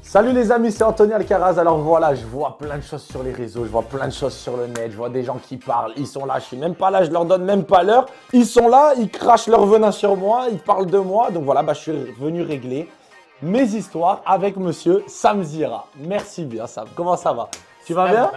Salut les amis, c'est Anthony Alcaraz. Alors voilà, je vois plein de choses sur les réseaux, je vois plein de choses sur le net, je vois des gens qui parlent, ils sont là, je suis même pas là, je leur donne même pas l'heure. Ils sont là, ils crachent leur venin sur moi, ils parlent de moi. Donc voilà, je suis venu régler mes histoires avec monsieur Sam Zira. Merci bien Sam, comment ça va? Tu vas bien?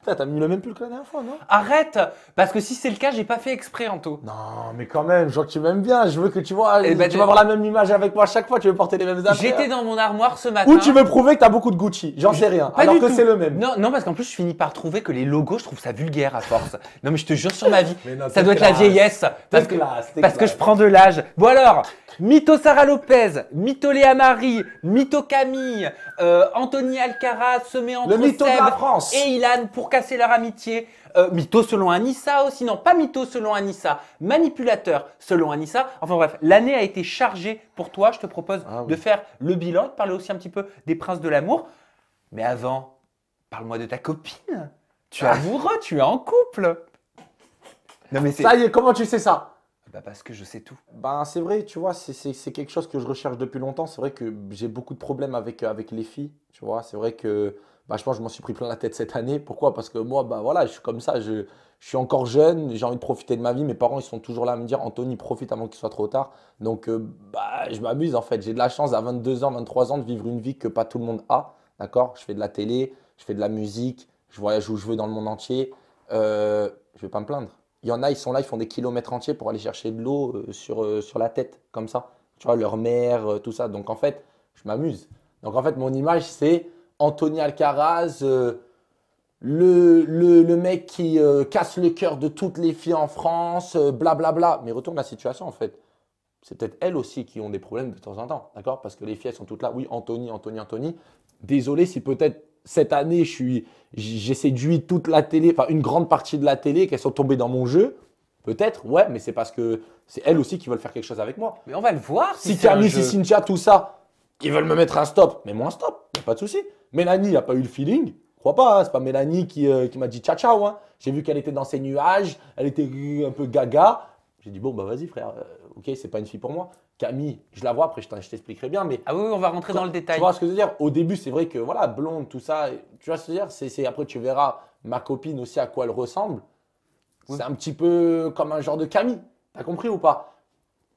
T'as mis le même pull que la dernière fois, non? Arrête! Parce que si c'est le cas, j'ai pas fait exprès, Anto. Non, mais quand même, je vois que tu m'aimes bien. Je veux que tu vois, Eh ben, tu vas avoir la même image avec moi à chaque fois. Tu veux porter les mêmes affaires. J'étais dans mon armoire ce matin. Ou tu veux prouver que t'as beaucoup de Gucci. J'en sais rien. Pas Alors du que tout. c'est le même. Non, non, parce qu'en plus, je finis par trouver que les logos, je trouve ça vulgaire à force. Non, mais je te jure sur ma vie, Mais non, ça t'es doit être la classe. vieillesse. Parce T'es que, classe, t'es parce que classe. je prends de l'âge. Bon alors, mytho Sarah Lopez, mytho Léa Marie, mytho Camille, Anthony Alcaraz se met entre Le mytho de Seb la France. et Ilan pour casser leur amitié. Mytho selon Anissa aussi, non pas mytho selon Anissa, manipulateur selon Anissa. Enfin bref, l'année a été chargée pour toi. Je te propose Ah oui. de faire le bilan, de parler aussi un petit peu des princes de l'amour. Mais avant, parle-moi de ta copine. Tu es amoureux, tu es en couple. Non mais c'est... Ça y est, comment tu sais ça? Bah parce que je sais tout. Ben, c'est vrai, tu vois, c'est quelque chose que je recherche depuis longtemps. C'est vrai que j'ai beaucoup de problèmes avec les filles, tu vois. C'est vrai que je pense que je m'en suis pris plein la tête cette année. Pourquoi? Parce que moi, voilà, je suis comme ça. Je suis encore jeune, j'ai envie de profiter de ma vie. Mes parents, ils sont toujours là à me dire, Anthony, profite avant qu'il soit trop tard. Donc, je m'amuse en fait. J'ai de la chance à 22 ans, 23 ans de vivre une vie que pas tout le monde a. D'accord? Je fais de la télé, je fais de la musique, je voyage où je veux dans le monde entier. Je vais pas me plaindre. Il y en a, ils sont là, ils font des kilomètres entiers pour aller chercher de l'eau sur la tête, comme ça. Tu vois, leur mère, tout ça. Donc en fait, je m'amuse. Donc en fait, mon image, c'est Anthony Alcaraz, le mec qui casse le cœur de toutes les filles en France, blablabla. Mais retourne la situation en fait. C'est peut-être elles aussi qui ont des problèmes de temps en temps, d'accord? Parce que les filles, elles sont toutes là. Oui, Anthony, Anthony, Anthony. Désolé si peut-être cette année, j'ai séduit toute la télé, enfin une grande partie de la télé, qu'elles sont tombées dans mon jeu. Peut-être, ouais, mais c'est parce que c'est elles aussi qui veulent faire quelque chose avec moi. Mais on va le voir. Si c'est un Camille, jeu. si Cynthia, tout ça, ils veulent me mettre un stop, mets-moi un stop, y a pas de souci. Mélanie, il n'a pas eu le feeling. Crois pas, hein, c'est pas Mélanie qui m'a dit ciao ciao. Hein. J'ai vu qu'elle était dans ses nuages, elle était un peu gaga. J'ai dit bon bah vas-y frère, ok c'est pas une fille pour moi. Camille, je la vois après je t'expliquerai bien, mais Ah oui, on va rentrer dans le détail. tu vois ce que je veux dire? Au début c'est vrai que voilà blonde tout ça, tu vois ce que je veux dire? Après tu verras ma copine aussi à quoi elle ressemble. Oui. C'est un petit peu comme un genre de Camille, t'as compris ou pas?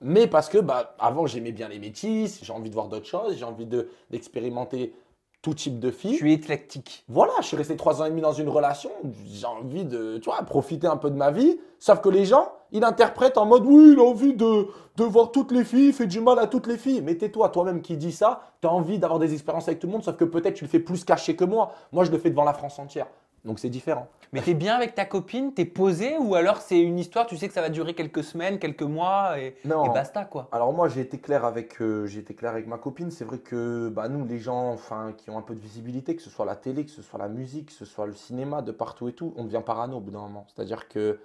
Mais parce que avant j'aimais bien les métis, j'ai envie de voir d'autres choses, j'ai envie d'expérimenter tout type de filles. Tu es éclectique. Voilà, je suis resté 3 ans et demi dans une relation, j'ai envie de, tu vois, profiter un peu de ma vie. Sauf que les gens, ils interprètent en mode, oui, il a envie de voir toutes les filles, il fait du mal à toutes les filles. Mais tais-toi, toi-même qui dis ça, tu as envie d'avoir des expériences avec tout le monde, sauf que peut-être tu le fais plus caché que moi. Moi, je le fais devant la France entière. Donc c'est différent. Mais t'es bien avec ta copine, t'es posé ou alors c'est une histoire, tu sais que ça va durer quelques semaines, quelques mois et basta quoi. Alors moi j'ai été clair avec ma copine. C'est vrai que nous les gens enfin qui ont un peu de visibilité, que ce soit la télé, que ce soit la musique, que ce soit le cinéma, de partout et tout, on devient parano au bout d'un moment. C'est-à-dire que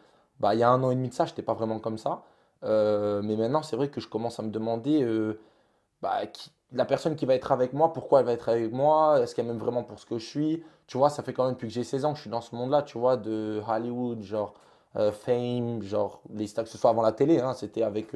il y a 1 an et demi de ça, j'étais pas vraiment comme ça. Mais maintenant c'est vrai que je commence à me demander la personne qui va être avec moi, pourquoi elle va être avec moi, est-ce qu'elle m'aime vraiment pour ce que je suis. Tu vois, ça fait quand même depuis que j'ai 16 ans que je suis dans ce monde-là, tu vois, de Hollywood, genre Fame, genre les stars, que ce soit avant la télé, hein, c'était avec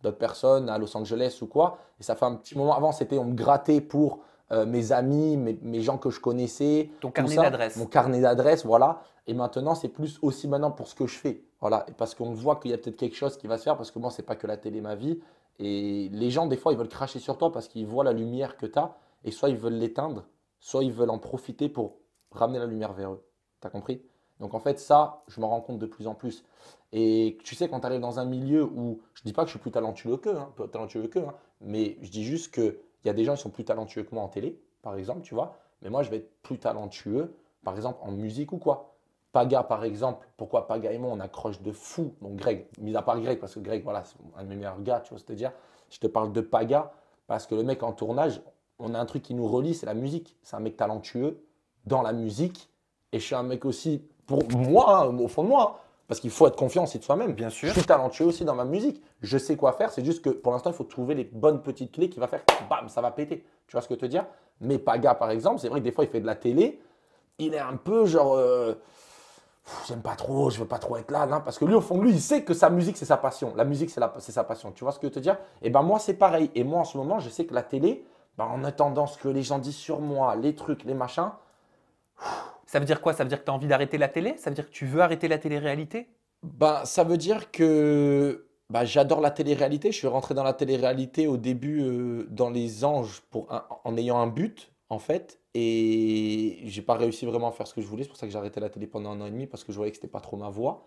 d'autres personnes à Los Angeles ou quoi. Et ça fait un petit moment, avant c'était on me grattait pour mes amis, mes gens que je connaissais. Ton tout carnet ça, d'adresses. Mon carnet d'adresses, voilà. Et maintenant c'est plus aussi maintenant pour ce que je fais. Voilà, et parce qu'on voit qu'il y a peut-être quelque chose qui va se faire, parce que moi c'est pas que la télé ma vie. Et les gens des fois ils veulent cracher sur toi parce qu'ils voient la lumière que tu as, et soit ils veulent l'éteindre, soit ils veulent en profiter pour ramener la lumière vers eux. T'as compris? Donc en fait, ça, je m'en rends compte de plus en plus. Et tu sais, quand tu arrives dans un milieu où, je dis pas que je suis plus talentueux qu'eux, hein, mais je dis juste qu'il y a des gens qui sont plus talentueux que moi en télé, par exemple, tu vois. Mais moi, je vais être plus talentueux, par exemple, en musique ou quoi. Paga, par exemple, pourquoi Paga et moi, on accroche de fou. Donc Greg, mis à part Greg, parce que Greg, voilà, c'est un de mes meilleurs gars, tu vois, c'est-à-dire, je te parle de Paga, parce que le mec en tournage, on a un truc qui nous relie, c'est la musique. C'est un mec talentueux dans la musique. Et je suis un mec aussi, pour moi, hein, au fond de moi, hein, parce qu'il faut être confiant aussi de soi-même. Bien sûr. Je suis talentueux aussi dans ma musique. Je sais quoi faire. C'est juste que pour l'instant, il faut trouver les bonnes petites clés qui va faire bam, ça va péter. Tu vois ce que je veux te dire? Mais Paga, par exemple, c'est vrai que des fois, il fait de la télé. Il est un peu genre. J'aime pas trop, je veux pas trop être là, non, parce que lui, au fond de lui, il sait que sa musique, c'est sa passion. La musique, c'est sa passion. Tu vois ce que je veux te dire? Et ben moi, c'est pareil. Et moi, en ce moment, je sais que la télé, ben, en attendant ce que les gens disent sur moi, les trucs, les machins, Ça veut dire quoi? Ça veut dire que tu as envie d'arrêter la télé? Ça veut dire que tu veux arrêter la télé-réalité? ben, ça veut dire que ben, j'adore la télé-réalité. Je suis rentré dans la télé-réalité au début dans Les Anges en ayant un but, en fait. Et j'ai pas réussi vraiment à faire ce que je voulais. C'est pour ça que j'ai arrêté la télé pendant 1 an et demi, parce que je voyais que c'était pas trop ma voie.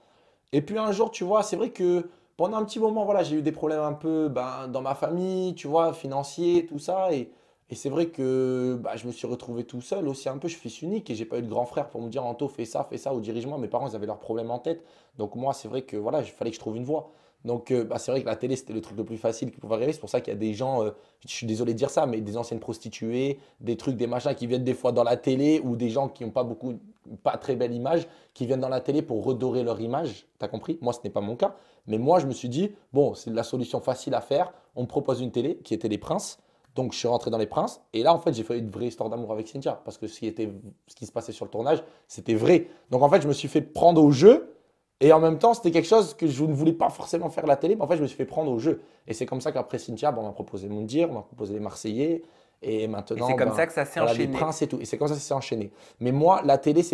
Et puis un jour, tu vois, c'est vrai que pendant un petit moment, voilà, j'ai eu des problèmes un peu ben, dans ma famille, tu vois, financiers, tout ça. Et c'est vrai que bah, je me suis retrouvé tout seul aussi un peu. Je suis fils unique et j'ai pas eu de grand frère pour me dire, Anto, fais ça ou dirige-moi. Mes parents, ils avaient leurs problèmes en tête. Donc moi, c'est vrai que voilà, il fallait que je trouve une voie. Donc bah, c'est vrai que la télé, c'était le truc le plus facile qui pouvait arriver. C'est pour ça qu'il y a des gens, je suis désolé de dire ça, mais des anciennes prostituées, des trucs, des machins qui viennent des fois dans la télé ou des gens qui n'ont pas beaucoup, pas très belle image qui viennent dans la télé pour redorer leur image. T'as compris? Moi, ce n'est pas mon cas. Mais moi, je me suis dit, bon, c'est la solution facile à faire. On me propose une télé qui était Les Princes. Donc, je suis rentré dans Les Princes. Et là, en fait, j'ai fait une vraie histoire d'amour avec Cynthia. Parce que ce qui se passait sur le tournage, c'était vrai. Donc, en fait, je me suis fait prendre au jeu. Et en même temps, c'était quelque chose que je ne voulais pas forcément faire à la télé. Mais en fait, je me suis fait prendre au jeu. Et c'est comme ça qu'après Cynthia, ben, on m'a proposé Moundir, on m'a proposé Les Marseillais. Et Et maintenant, c'est comme ben, ça que ça s'est voilà, Les enchaîné. Princes et tout. Et c'est comme ça que ça s'est enchaîné. Mais moi, la télé, je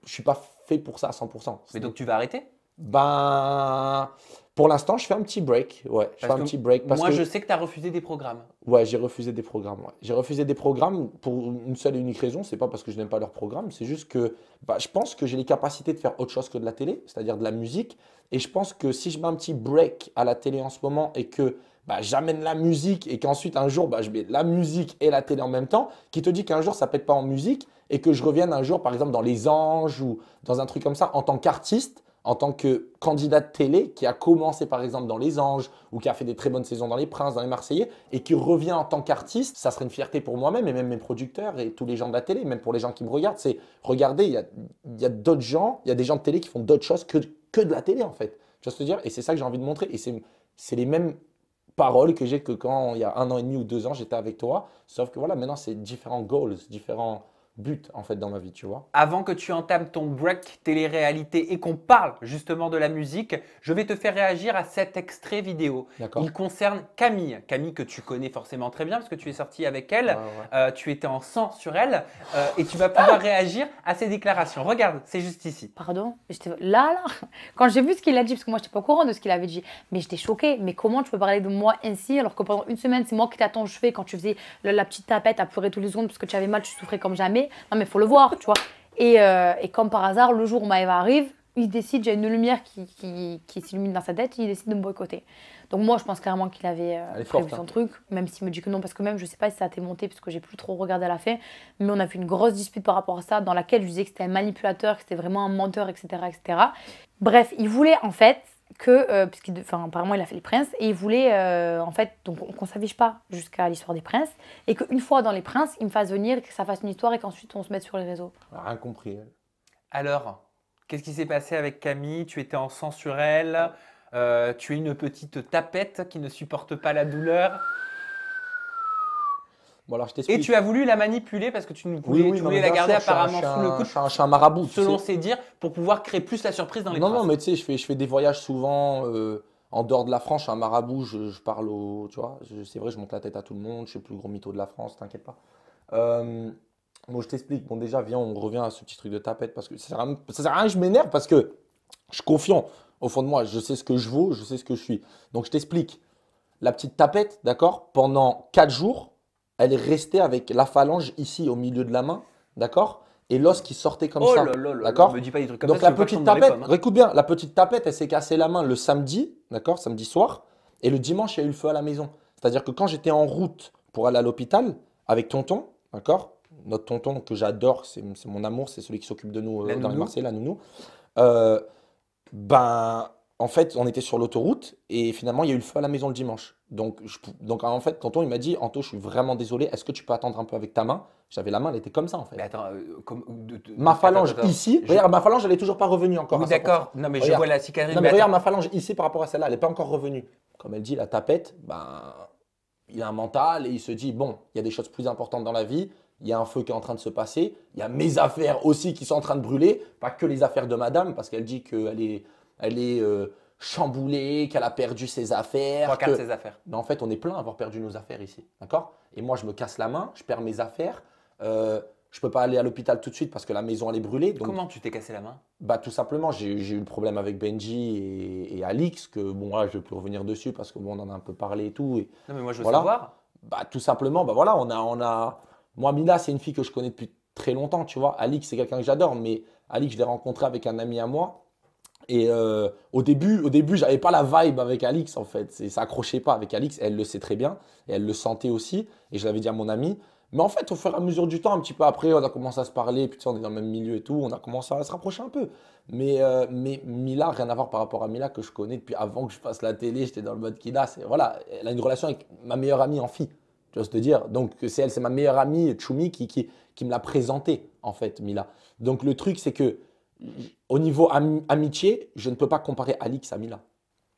suis pas fait pour ça à 100%. Mais donc tu vas arrêter? Ben, pour l'instant, je fais un petit break. Ouais, je fais Parce un que petit break parce moi, que je sais que tu as refusé des programmes. ouais, j'ai refusé des programmes. Ouais. J'ai refusé des programmes pour une seule et unique raison. C'est pas parce que je n'aime pas leurs programmes, c'est juste que bah, je pense que j'ai les capacités de faire autre chose que de la télé, c'est-à-dire de la musique. Et je pense que si je mets un petit break à la télé en ce moment et que bah, j'amène la musique et qu'ensuite un jour bah, je mets la musique et la télé en même temps, qui te dit qu'un jour ça pète pas en musique et que je revienne un jour par exemple dans Les Anges ou dans un truc comme ça en tant qu'artiste, en tant que candidat de télé qui a commencé par exemple dans Les Anges ou qui a fait des très bonnes saisons dans Les Princes, dans Les Marseillais et qui revient en tant qu'artiste, ça serait une fierté pour moi-même et même mes producteurs et tous les gens de la télé, même pour les gens qui me regardent. C'est regardez, il y a d'autres gens, il y a des gens de télé qui font d'autres choses que de la télé en fait. Tu vois ce que je veux dire? Et c'est ça que j'ai envie de montrer. Et c'est les mêmes paroles que j'ai que quand il y a 1 an et demi ou 2 ans j'étais avec toi. Sauf que voilà, maintenant c'est différents goals, différents buts en fait dans ma vie, tu vois. Avant que tu entames ton break télé-réalité et qu'on parle justement de la musique, je vais te faire réagir à cet extrait vidéo. D'accord? Il concerne Camille. Camille que tu connais forcément très bien parce que tu es sorti avec elle, Ouais, ouais. tu étais en sang sur elle et tu vas pouvoir réagir à ses déclarations. Regarde, c'est juste ici. Pardon? J'étais là. Quand j'ai vu ce qu'il a dit, parce que moi, je n'étais pas au courant de ce qu'il avait dit, mais j'étais choquée. Mais comment tu peux parler de moi ainsi alors que pendant une semaine, c'est moi qui t'ai à ton chevet quand tu faisais la petite tapette à pleurer tous les secondes parce que tu avais mal, tu souffrais comme jamais. Non, mais il faut le voir, tu vois. Et comme par hasard, le jour où Maëva arrive, il décide, j'ai une lumière qui s'illumine dans sa tête, il décide de me boycotter. Donc moi, je pense clairement qu'il avait Elle est prévu forte, son hein. truc, même s'il me dit que non, parce que même, je sais pas si ça a été monté, parce que j'ai plus trop regardé à la fin, mais on a fait une grosse dispute par rapport à ça, dans laquelle je disais que c'était un manipulateur, que c'était vraiment un menteur, etc., etc. Bref, il voulait en fait que, apparemment il a fait Les Princes, et il voulait en fait, donc qu'on ne s'affiche pas jusqu'à l'histoire des Princes, et qu'une fois dans Les Princes, il me fasse venir, que ça fasse une histoire, et qu'ensuite on se mette sur les réseaux. Elle a rien compris. Elle. Alors, qu'est-ce qui s'est passé avec Camille? Tu étais en sang sur elle. Tu es une petite tapette qui ne supporte pas la douleur. Bon alors je Et t'explique. tu as voulu la manipuler parce que tu Oui, voulais, oui, tu non, voulais mais la bien garder sûr, apparemment sous le coude, je suis un marabout, tu selon sais. ses dires, pour pouvoir créer plus la surprise dans Les Non, Princes. non, mais tu sais, je fais des voyages souvent en dehors de la France. Je suis un marabout, je parle au. Tu vois, c'est vrai, je monte la tête à tout le monde. Je suis le plus gros mytho de la France, t'inquiète pas. Bon, je t'explique. Bon, déjà, viens, on revient à ce petit truc de tapette parce que ça sert à rien que je m'énerve parce que je suis confiant au fond de moi. Je sais ce que je vaux, je sais ce que je suis. Donc, je t'explique. La petite tapette, d'accord, pendant 4 jours, elle est restée avec la phalange ici au milieu de la main, d'accord, et l'os qui sortait comme Oh ça, là là là, d'accord. me dis pas des trucs comme Donc ça, la tu veux pas que je petite tombe dans les tapette, pommes, hein. écoute bien, la petite tapette, elle s'est cassée la main le samedi, d'accord, samedi soir, et le dimanche, il y a eu le feu à la maison. C'est-à-dire que quand j'étais en route pour aller à l'hôpital avec tonton, d'accord, notre tonton que j'adore, c'est mon amour, c'est celui qui s'occupe de nous La dans les nounou. Marseillais, la nounou. Euh, ben, en fait, on était sur l'autoroute et finalement, il y a eu le feu à la maison le dimanche. Donc en fait, tonton, il m'a dit, Anto, je suis vraiment désolé, est-ce que tu peux attendre un peu avec ta main? J'avais la main, elle était comme ça en Mais fait. attends, Ma phalange attends. ici, regarde, ma phalange, elle est toujours pas revenue encore Oui, à 100%. d'accord. Non, mais je Regarde. vois la cicatrice. Non, mais mais regarde attends. ma phalange ici par rapport à celle-là, elle n'est pas encore revenue. Comme elle dit, la tapette, ben, il a un mental et il se dit, bon, il y a des choses plus importantes dans la vie, il y a un feu qui est en train de se passer. Il y a mes affaires aussi qui sont en train de brûler. Pas que les affaires de madame, parce qu'elle dit qu'elle est chamboulée, qu'elle a perdu ses affaires. Trois quarts de ses affaires. Mais en fait, on est plein à avoir perdu nos affaires ici. D'accord? Et moi, je me casse la main, je perds mes affaires. Je ne peux pas aller à l'hôpital tout de suite parce que la maison, elle est brûlée. Donc, Comment tu t'es cassé la main? bah, tout simplement, j'ai eu le problème avec Benji et Alix, que bon, là, je ne vais plus revenir dessus parce que bon, on en a un peu parlé et tout. Et Non, mais moi, je veux voilà. savoir. Bah, tout simplement, bah voilà, moi, Mila, c'est une fille que je connais depuis très longtemps, tu vois. Alix, c'est quelqu'un que j'adore, mais Alix, je l'ai rencontré avec un ami à moi. Et au début, j'avais pas la vibe avec Alix, en fait. Ça accrochait pas avec Alix. Elle le sait très bien et elle le sentait aussi. Et je l'avais dit à mon ami. Mais en fait, au fur et à mesure du temps, un petit peu après, on a commencé à se parler. Puis tu sais, on est dans le même milieu et tout. On a commencé à se rapprocher un peu. Mais Mila, rien à voir par rapport à Mila que je connais depuis avant que je fasse la télé. J'étais dans le mode Kida. Voilà, elle a une relation avec ma meilleure amie en fille. Tu vois ce que je veux dire? Donc, c'est ma meilleure amie, Choumi, qui me l'a présentée, en fait, Mila. Donc, le truc, c'est que au niveau amitié, je ne peux pas comparer Alix à Mila.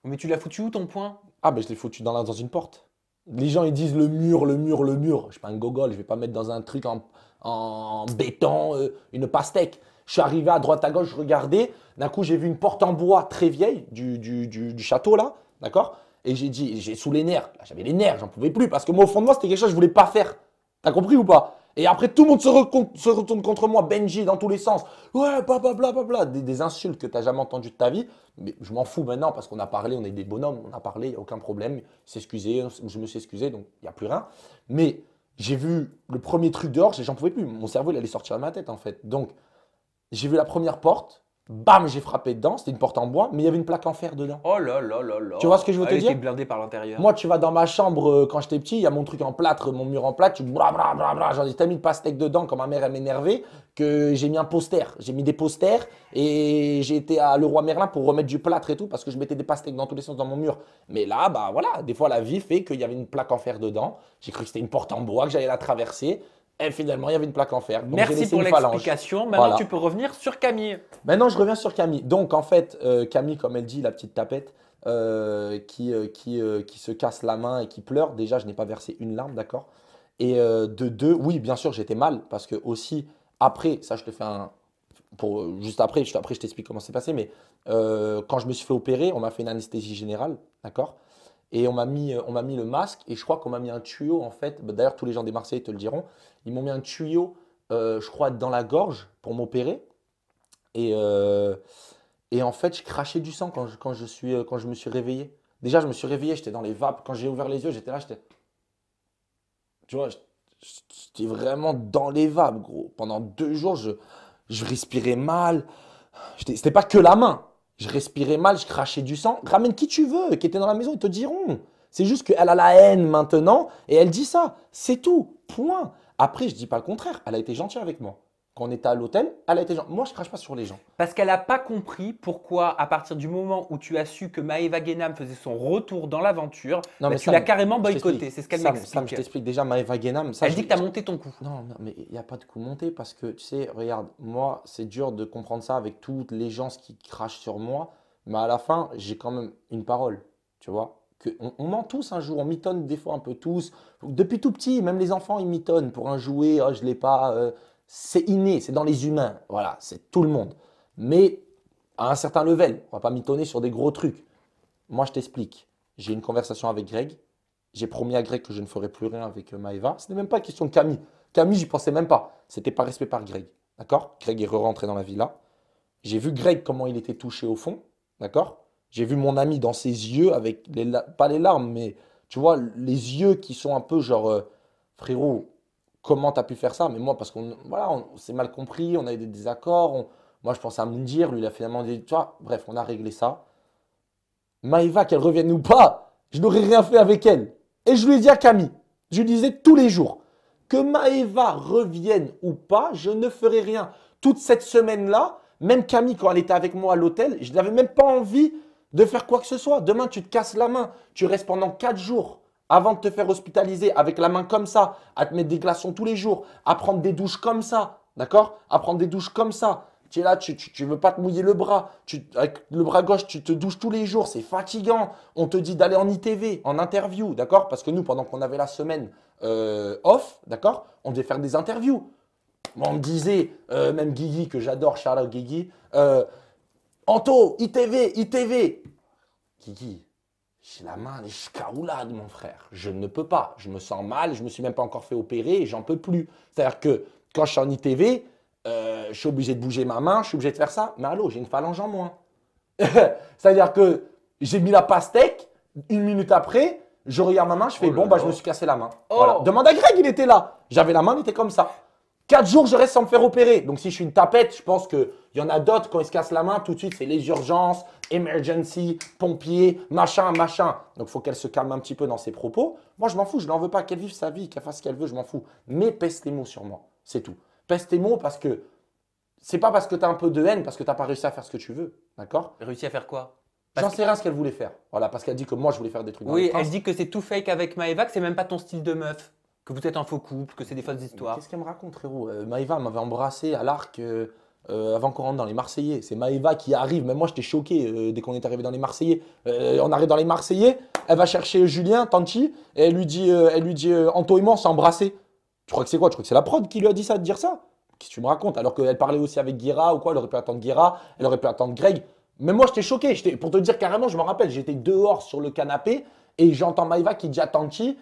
Mais tu l'as foutu où ton poing? Ah, ben je l'ai foutu dans une porte. Les gens, ils disent le mur, le mur, le mur. Je suis pas un gogol, je vais pas mettre dans un truc en béton, une pastèque. Je suis arrivé à droite à gauche, je regardais. D'un coup, j'ai vu une porte en bois très vieille du château, là. D'accord? Et j'ai dit, j'ai sous les nerfs. Là, j'avais les nerfs, j'en pouvais plus. Parce que moi, au fond de moi, c'était quelque chose que je voulais pas faire. T'as compris ou pas? Et après, tout le monde se retourne contre moi. Benji, dans tous les sens. Ouais, blablabla. Des insultes que tu n'as jamais entendues de ta vie. Mais je m'en fous maintenant parce qu'on a parlé, on est des bonhommes, on a parlé, il n'y a aucun problème. S'excuser, je me suis excusé, donc il n'y a plus rien. Mais j'ai vu le premier truc dehors, j'en pouvais plus. Mon cerveau, il allait sortir de ma tête, en fait. Donc, j'ai vu la première porte. Bam, j'ai frappé dedans. C'était une porte en bois, mais il y avait une plaque en fer dedans. Oh là là là là. Tu vois ce que je veux te Elle dire? était blindée par l'intérieur. Moi, tu vas dans ma chambre quand j'étais petit, il y a mon truc en plâtre, mon mur en plâtre, tu bla bla bla bla, j'en ai tellement mis de pastèque dedans quand ma mère elle m'énervait que j'ai mis un poster. J'ai mis des posters et j'ai été à Leroy Merlin pour remettre du plâtre et tout parce que je mettais des pastèques dans tous les sens dans mon mur. Mais là, bah voilà, des fois la vie fait qu'il y avait une plaque en fer dedans. J'ai cru que c'était une porte en bois, que j'allais la traverser. Et finalement, il y avait une plaque en fer. Donc, j'ai Merci laissé pour une phalange. l'explication. Maintenant, Voilà. tu peux revenir sur Camille. Maintenant, je reviens sur Camille. Donc, en fait, Camille, comme elle dit, la petite tapette, qui se casse la main et qui pleure. Déjà, je n'ai pas versé une larme, d'accord? Et de deux, oui, bien sûr, j'étais mal parce que aussi, après, ça, je te fais un. Juste après, je t'explique comment c'est passé. Mais quand je me suis fait opérer, on m'a fait une anesthésie générale, d'accord? Et on m'a mis le masque et je crois qu'on m'a mis un tuyau, en fait. Bah, d'ailleurs, tous les gens des Marseillais te le diront. Ils m'ont mis un tuyau, je crois, dans la gorge pour m'opérer. Et, en fait, je crachais du sang quand je me suis réveillé. Déjà, je me suis réveillé, j'étais dans les vapes. Quand j'ai ouvert les yeux, j'étais là, tu vois, j'étais vraiment dans les vapes, gros. Pendant 2 jours, je respirais mal. C'était pas que la main. Je respirais mal, je crachais du sang. Ramène qui tu veux, qui était dans la maison, ils te diront. C'est juste qu'elle a la haine maintenant et elle dit ça. C'est tout. Point. Après, je dis pas le contraire. Elle a été gentille avec moi. Quand on était à l'hôtel, elle a été gentille. Moi, je crache pas sur les gens. Parce qu'elle n'a pas compris pourquoi, à partir du moment où tu as su que Maëva Guénam faisait son retour dans l'aventure, Non, mais tu Sam, l'as carrément je boycotté. t'explique. C'est ce qu'elle Sam, je m'explique. t'explique déjà, Maëva Guénam. Elle dit que tu as monté ton coup. Non, mais il n'y a pas de coup monté parce que, tu sais, regarde, moi, c'est dur de comprendre ça avec toutes les gens qui crachent sur moi. Mais à la fin, j'ai quand même une parole, tu vois. On ment tous un jour, on mitonne des fois un peu tous. Depuis tout petit, même les enfants, ils mitonnent pour un jouet. Oh, je ne l'ai pas. C'est inné, c'est dans les humains. Voilà, c'est tout le monde. Mais à un certain level, on ne va pas mitonner sur des gros trucs. Moi, je t'explique. J'ai eu une conversation avec Greg. J'ai promis à Greg que je ne ferai plus rien avec Maëva. Ce n'est même pas question de Camille. Camille, j'y pensais même pas. C'était par respect par Greg. D'accord? Greg est rentré dans la villa. J'ai vu Greg comment il était touché au fond. D'accord? J'ai vu mon ami dans ses yeux avec pas les larmes, mais tu vois, les yeux qui sont un peu genre, frérot, comment tu as pu faire ça? Mais moi, parce qu'on voilà, on s'est mal compris, on a eu des désaccords. Moi, je pensais à Moundir, lui, il a finalement dit, tu vois, bref, on a réglé ça. Maëva, qu'elle revienne ou pas, je n'aurais rien fait avec elle. Et je lui ai dit à Camille, je lui disais tous les jours, que Maëva revienne ou pas, je ne ferai rien. Toute cette semaine-là, même Camille, quand elle était avec moi à l'hôtel, je n'avais même pas envie de faire quoi que ce soit. Demain, tu te casses la main. Tu restes pendant 4 jours avant de te faire hospitaliser avec la main comme ça, à te mettre des glaçons tous les jours, à prendre des douches comme ça, d'accord? À prendre des douches comme ça. Tu es là, tu veux pas te mouiller le bras. Avec le bras gauche, tu te douches tous les jours. C'est fatigant. On te dit d'aller en ITV, en interview, d'accord? Parce que nous, pendant qu'on avait la semaine off, d'accord? On devait faire des interviews. Moi, on me disait, même Guigui, que j'adore, Charlotte Guigui, Anto, ITV, ITV. Guigui, j'ai la main, les caoulades, mon frère. Je ne peux pas. Je me sens mal, je ne me suis même pas encore fait opérer et j'en peux plus. C'est-à-dire que quand je suis en ITV, je suis obligé de bouger ma main, je suis obligé de faire ça. Mais allô, j'ai une phalange en moins. C'est-à-dire que j'ai mis la pastèque, 1 minute après, je regarde ma main, je fais bon, bah je me suis cassé la main. Voilà. Demande à Greg, il était là. J'avais la main, il était comme ça. 4 jours, je reste sans me faire opérer. Donc, si je suis une tapette, je pense qu'il y en a d'autres, quand ils se cassent la main, tout de suite, c'est les urgences, emergency, pompiers, machin, machin. Donc, il faut qu'elle se calme un petit peu dans ses propos. Moi, je m'en fous, je n'en veux pas. Qu'elle vive sa vie, qu'elle fasse ce qu'elle veut, je m'en fous. Mais pèse tes mots sur moi. C'est tout. Pèse tes mots parce que c'est pas parce que tu as un peu de haine, parce que tu n'as pas réussi à faire ce que tu veux. D'accord? Réussi à faire quoi? J'en sais rien ce qu'elle voulait faire. Voilà, parce qu'elle dit que moi, je voulais faire des trucs dans les Oui, trains. elle dit que c'est tout fake avec Maëva, que c'est même pas ton style de meuf, que vous êtes un faux couple, que c'est des fausses histoires. Qu'est-ce qu'elle me raconte, frérot? Maëva m'avait embrassé à l'arc avant qu'on rentre dans les Marseillais. C'est Maëva qui arrive. Même moi, j'étais choqué dès qu'on est arrivé dans les Marseillais. On arrive dans les Marseillais, elle va chercher Julien, Tanti, et elle lui dit Anto et moi, on s'est embrassés. Tu crois que c'est quoi? Tu crois que c'est la prod qui lui a dit ça, de dire ça? Qu'est-ce que tu me racontes? Alors qu'elle parlait aussi avec Guira ou quoi, elle aurait pu attendre Guira, elle aurait pu attendre Greg. Mais moi, j'étais choqué. Pour te dire carrément, je me rappelle, j'étais dehors sur le canapé et j'entends Maëva qui dit à Tanti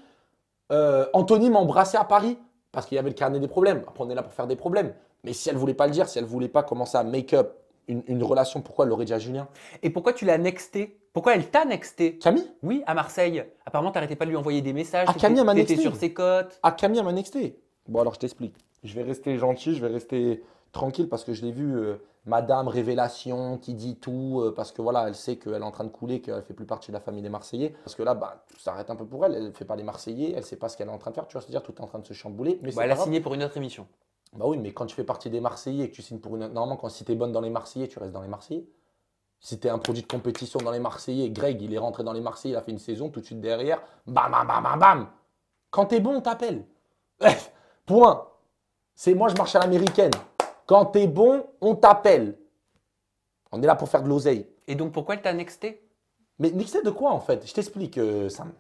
Anthony m'a embrassé à Paris parce qu'il y avait le carnet des problèmes. Après, on est là pour faire des problèmes. Mais si elle ne voulait pas le dire, si elle ne voulait pas commencer à make-up une relation, pourquoi elle l'aurait dit à Julien? Et pourquoi tu l'as nexté? Pourquoi elle t'a nexté? Camille? Oui, à Marseille. Apparemment, t'arrêtais pas de lui envoyer des messages. Ah, Camille, elle m'a T'étais nexté. sur ses côtes. Ah, Camille, elle m'a nexté. Bon, alors je t'explique. Je vais rester gentil, je vais rester tranquille parce que je l'ai vu, Madame Révélation qui dit tout, parce que voilà, elle sait qu'elle est en train de couler, qu'elle ne fait plus partie de la famille des Marseillais. Parce que là, bah, ça arrête un peu pour elle, elle ne fait pas les Marseillais, elle ne sait pas ce qu'elle est en train de faire, tu vois, c'est-à-dire tout est en train de se chambouler. Mais Bah, elle pas a grave. signé pour une autre émission. Bah oui, mais quand tu fais partie des Marseillais et que tu signes pour une. Normalement, si tu es bonne dans les Marseillais, tu restes dans les Marseillais. Si tu es un produit de compétition dans les Marseillais, Greg, il est rentré dans les Marseillais, il a fait une saison, tout de suite derrière, bam, bam, bam, bam, bam. Quand tu es bon, on t'appelle. Point. C'est moi, je marche à l'américaine. Quand tu es bon, on t'appelle. On est là pour faire de l'oseille. Et donc, pourquoi elle t'a nexté? Mais nexté de quoi en fait? Je t'explique, Sam.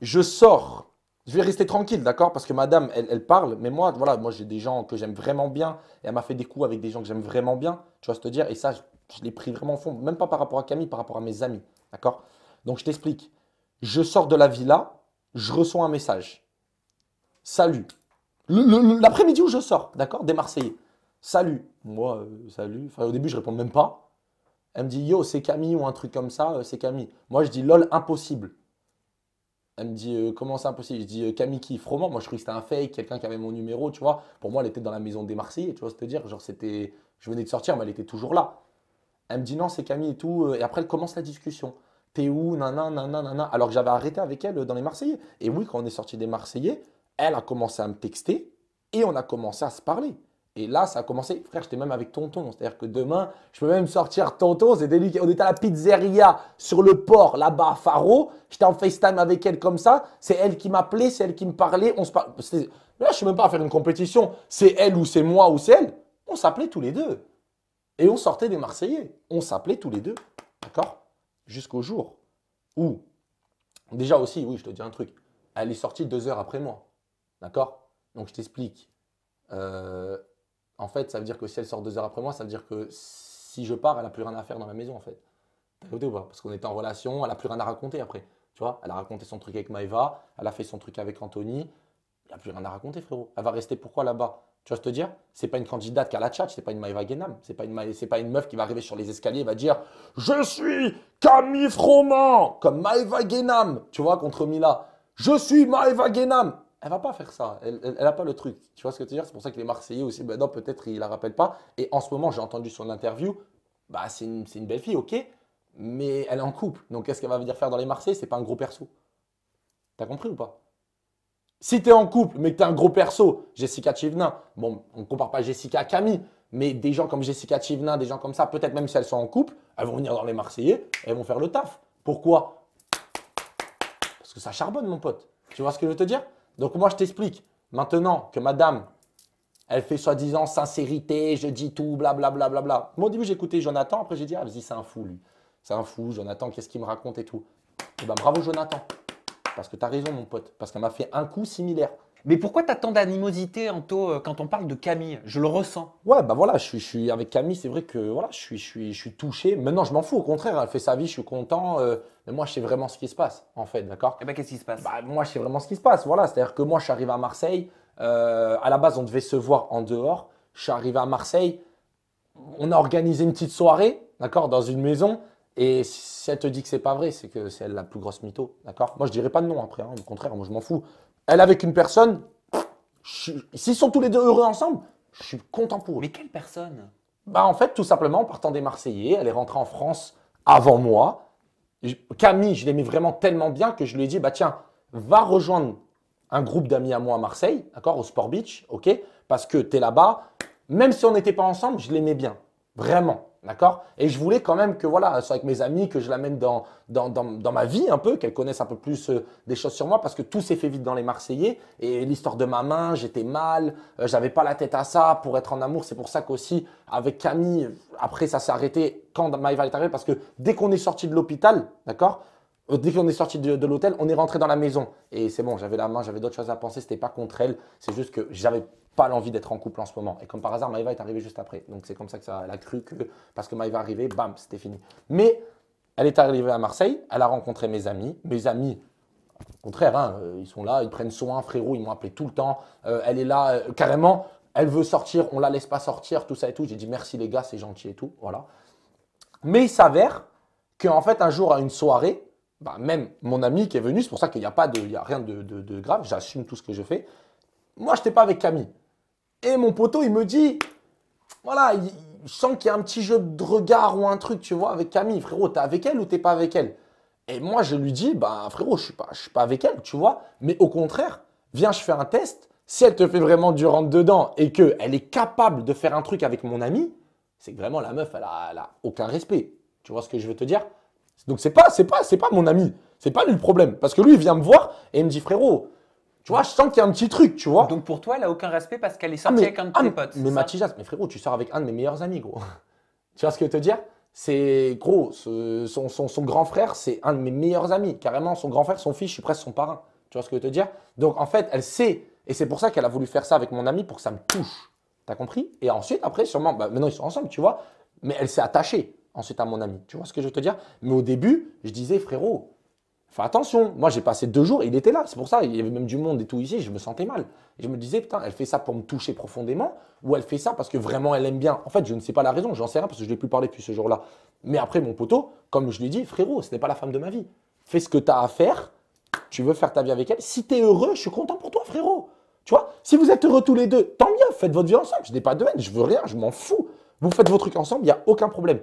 Je sors. Je vais rester tranquille, d'accord? Parce que madame, elle parle. Mais moi, voilà, moi j'ai des gens que j'aime vraiment bien. Et elle m'a fait des coups avec des gens que j'aime vraiment bien. Tu vois ce que je veux dire? Et ça, je l'ai pris vraiment au fond. Même pas par rapport à Camille, par rapport à mes amis. D'accord? Donc je t'explique. Je sors de la villa. Je reçois un message. Salut. L'après-midi où je sors, d'accord? Des Marseillais. Salut. Moi, salut. Enfin, au début, je réponds même pas. Elle me dit yo, c'est Camille ou un truc comme ça, c'est Camille. Moi, je dis lol, impossible. Elle me dit comment c'est impossible? Je dis Camille qui? Froment. Moi, je croyais que c'était un fake, quelqu'un qui avait mon numéro, tu vois. Pour moi, elle était dans la maison des Marseillais, tu vois ce que je veux dire? Genre, c'était. Je venais de sortir, mais elle était toujours là. Elle me dit non, c'est Camille et tout. Et après, elle commence la discussion. T'es où? Nana, nana, nana. Alors que j'avais arrêté avec elle dans les Marseillais. Et oui, quand on est sorti des Marseillais, elle a commencé à me texter et on a commencé à se parler. Et là, ça a commencé. Frère, j'étais même avec Tonton. C'est-à-dire que demain, je peux même sortir Tonton. C'est délicat. On était à la pizzeria sur le port, là-bas à Faro. J'étais en FaceTime avec elle comme ça. C'est elle qui m'appelait, c'est elle qui me parlait. On se parle. Là, je ne suis même pas à faire une compétition. C'est elle ou c'est moi ou c'est elle. On s'appelait tous les deux. Et on sortait des Marseillais. On s'appelait tous les deux. D'accord? Jusqu'au jour où, déjà aussi, oui, je te dis un truc. Elle est sortie 2 heures après moi. D'accord? Donc, je t'explique. En fait, ça veut dire que si elle sort 2 heures après moi, ça veut dire que si je pars, elle n'a plus rien à faire dans la maison, en fait. T'as écouté ou pas? Parce qu'on était en relation, elle n'a plus rien à raconter après. Tu vois, elle a raconté son truc avec Maëva, elle a fait son truc avec Anthony. Il n'y a plus rien à raconter, frérot. Elle va rester pourquoi là-bas? Tu vois ce que je te dire? C'est pas une candidate qui a la tchatch, c'est pas une Maëva Guénam. C'est pas une meuf qui va arriver sur les escaliers et va dire je suis Camille Froment, comme Maëva Guénam, tu vois, contre Mila. Je suis Maëva Guénam. Elle va pas faire ça. Elle n'a pas le truc. Tu vois ce que je veux dire? C'est pour ça que les Marseillais aussi, ben non, peut-être ils la rappellent pas. Et en ce moment, j'ai entendu son interview. Bah, c'est une belle fille, ok, mais elle est en couple. Donc, qu'est-ce qu'elle va venir faire dans les Marseillais? C'est pas un gros perso. T'as compris ou pas? Si tu es en couple, mais que tu es un gros perso, Jessica Chivnin, bon, on ne compare pas Jessica à Camille, mais des gens comme Jessica Chivnin, des gens comme ça, peut-être même si elles sont en couple, elles vont venir dans les Marseillais, elles vont faire le taf. Pourquoi? Parce que ça charbonne, mon pote. Tu vois ce que je veux te dire? Donc, moi, je t'explique. Maintenant que madame, elle fait soi-disant sincérité, je dis tout, blablabla. Bla, bla, bla. Moi, au début, j'ai écouté Jonathan. Après, j'ai dit, ah, vas-y, c'est un fou, lui. C'est un fou, Jonathan, qu'est-ce qu'il me raconte et tout. Et ben, bravo, Jonathan. Parce que tu as raison, mon pote. Parce qu'elle m'a fait un coup similaire. Mais pourquoi tu as tant d'animosité, Anto, quand on parle de Camille? Je le ressens. Ouais, bah voilà, je suis avec Camille, c'est vrai que voilà, je suis touché. Maintenant, je m'en fous, au contraire, elle fait sa vie, je suis content. Mais moi, je sais vraiment ce qui se passe, en fait, d'accord? Eh ben, qu'est-ce qui se passe? Bah, moi, je sais vraiment ce qui se passe. Voilà, c'est-à-dire que moi, je suis arrivé à Marseille. À la base, on devait se voir en dehors. Je suis arrivé à Marseille. On a organisé une petite soirée, d'accord, dans une maison. Et si elle te dit que c'est pas vrai, c'est que c'est elle la plus grosse mytho, d'accord? Moi, je dirais pas de nom après, hein, au contraire, moi, je m'en fous. Elle avec une personne, s'ils sont tous les deux heureux ensemble, je suis content pour eux. Mais quelle personne? Bah, en fait, tout simplement, en partant des Marseillais, elle est rentrée en France avant moi. Camille, je l'aimais vraiment tellement bien que je lui ai dit, bah tiens, va rejoindre un groupe d'amis à moi à Marseille, d'accord, au Sport Beach, ok, parce que tu es là-bas. Même si on n'était pas ensemble, je l'aimais bien, vraiment, d'accord. Et je voulais quand même que, voilà, elle soit avec mes amis, que je l'amène dans ma vie un peu, qu'elle connaisse un peu plus des choses sur moi, parce que tout s'est fait vite dans les Marseillais. Et l'histoire de ma main, j'étais mal, j'avais pas la tête à ça pour être en amour. C'est pour ça qu'aussi, avec Camille, après, ça s'est arrêté quand Maëva est arrivée, parce que dès qu'on est sorti de l'hôpital, d'accord, dès qu'on est sorti de l'hôtel, on est rentré dans la maison. Et c'est bon, j'avais la main, j'avais d'autres choses à penser, c'était pas contre elle. C'est juste que j'avais pas l'envie d'être en couple en ce moment. Et comme par hasard, Maëva est arrivée juste après. Donc c'est comme ça que ça, elle a cru que parce que Maëva est arrivée, bam, c'était fini. Mais elle est arrivée à Marseille, elle a rencontré mes amis. Mes amis, au contraire, hein, ils sont là, ils prennent soin, frérot, ils m'ont appelé tout le temps. Elle est là, carrément, elle veut sortir, on la laisse pas sortir, tout ça et tout. J'ai dit merci les gars, c'est gentil et tout, voilà. Mais il s'avère qu'en fait, un jour à une soirée, bah, même mon ami qui est venu, c'est pour ça qu'il n'y a, il y a rien de grave, j'assume tout ce que je fais. Moi, je n'étais pas avec Camille. Et mon poteau, il me dit, voilà, je sens qu'il y a un petit jeu de regard ou un truc, tu vois, avec Camille. Frérot, t'es avec elle ou t'es pas avec elle? Et moi, je lui dis, bah frérot, je suis pas avec elle, tu vois. Mais au contraire, viens, je fais un test. Si elle te fait vraiment du rentre dedans et qu'elle est capable de faire un truc avec mon ami, c'est que vraiment la meuf, elle a aucun respect. Tu vois ce que je veux te dire? Donc c'est pas mon ami. C'est pas lui le problème. Parce que lui, il vient me voir et il me dit, frérot, tu vois, je sens qu'il y a un petit truc, tu vois. Donc pour toi, elle a aucun respect parce qu'elle est sortie avec un de tes potes. Mais Matijas, mais frérot, tu sors avec un de mes meilleurs amis, gros. Tu vois ce que je veux te dire? C'est gros, son grand frère, c'est un de mes meilleurs amis. Carrément, son grand frère, son fils, je suis presque son parrain. Tu vois ce que je veux te dire? Donc en fait, elle sait. Et c'est pour ça qu'elle a voulu faire ça avec mon ami pour que ça me touche. T'as compris? Et ensuite, après, sûrement, bah, maintenant ils sont ensemble, tu vois. Mais elle s'est attachée ensuite à mon ami. Tu vois ce que je veux te dire? Mais au début, je disais, frérot, fais attention. Moi, j'ai passé 2 jours, il était là. C'est pour ça, il y avait même du monde et tout ici. Je me sentais mal. Et je me disais, putain, elle fait ça pour me toucher profondément ou elle fait ça parce que vraiment elle aime bien. En fait, je ne sais pas la raison, j'en sais rien parce que je ne l'ai plus parlé depuis ce jour-là. Mais après, mon poteau, comme je lui ai dit, frérot, ce n'est pas la femme de ma vie. Fais ce que tu as à faire. Tu veux faire ta vie avec elle. Si tu es heureux, je suis content pour toi, frérot. Tu vois, si vous êtes heureux tous les deux, tant mieux, faites votre vie ensemble. Je n'ai pas de haine, je veux rien, je m'en fous. Vous faites vos trucs ensemble, il n'y a aucun problème.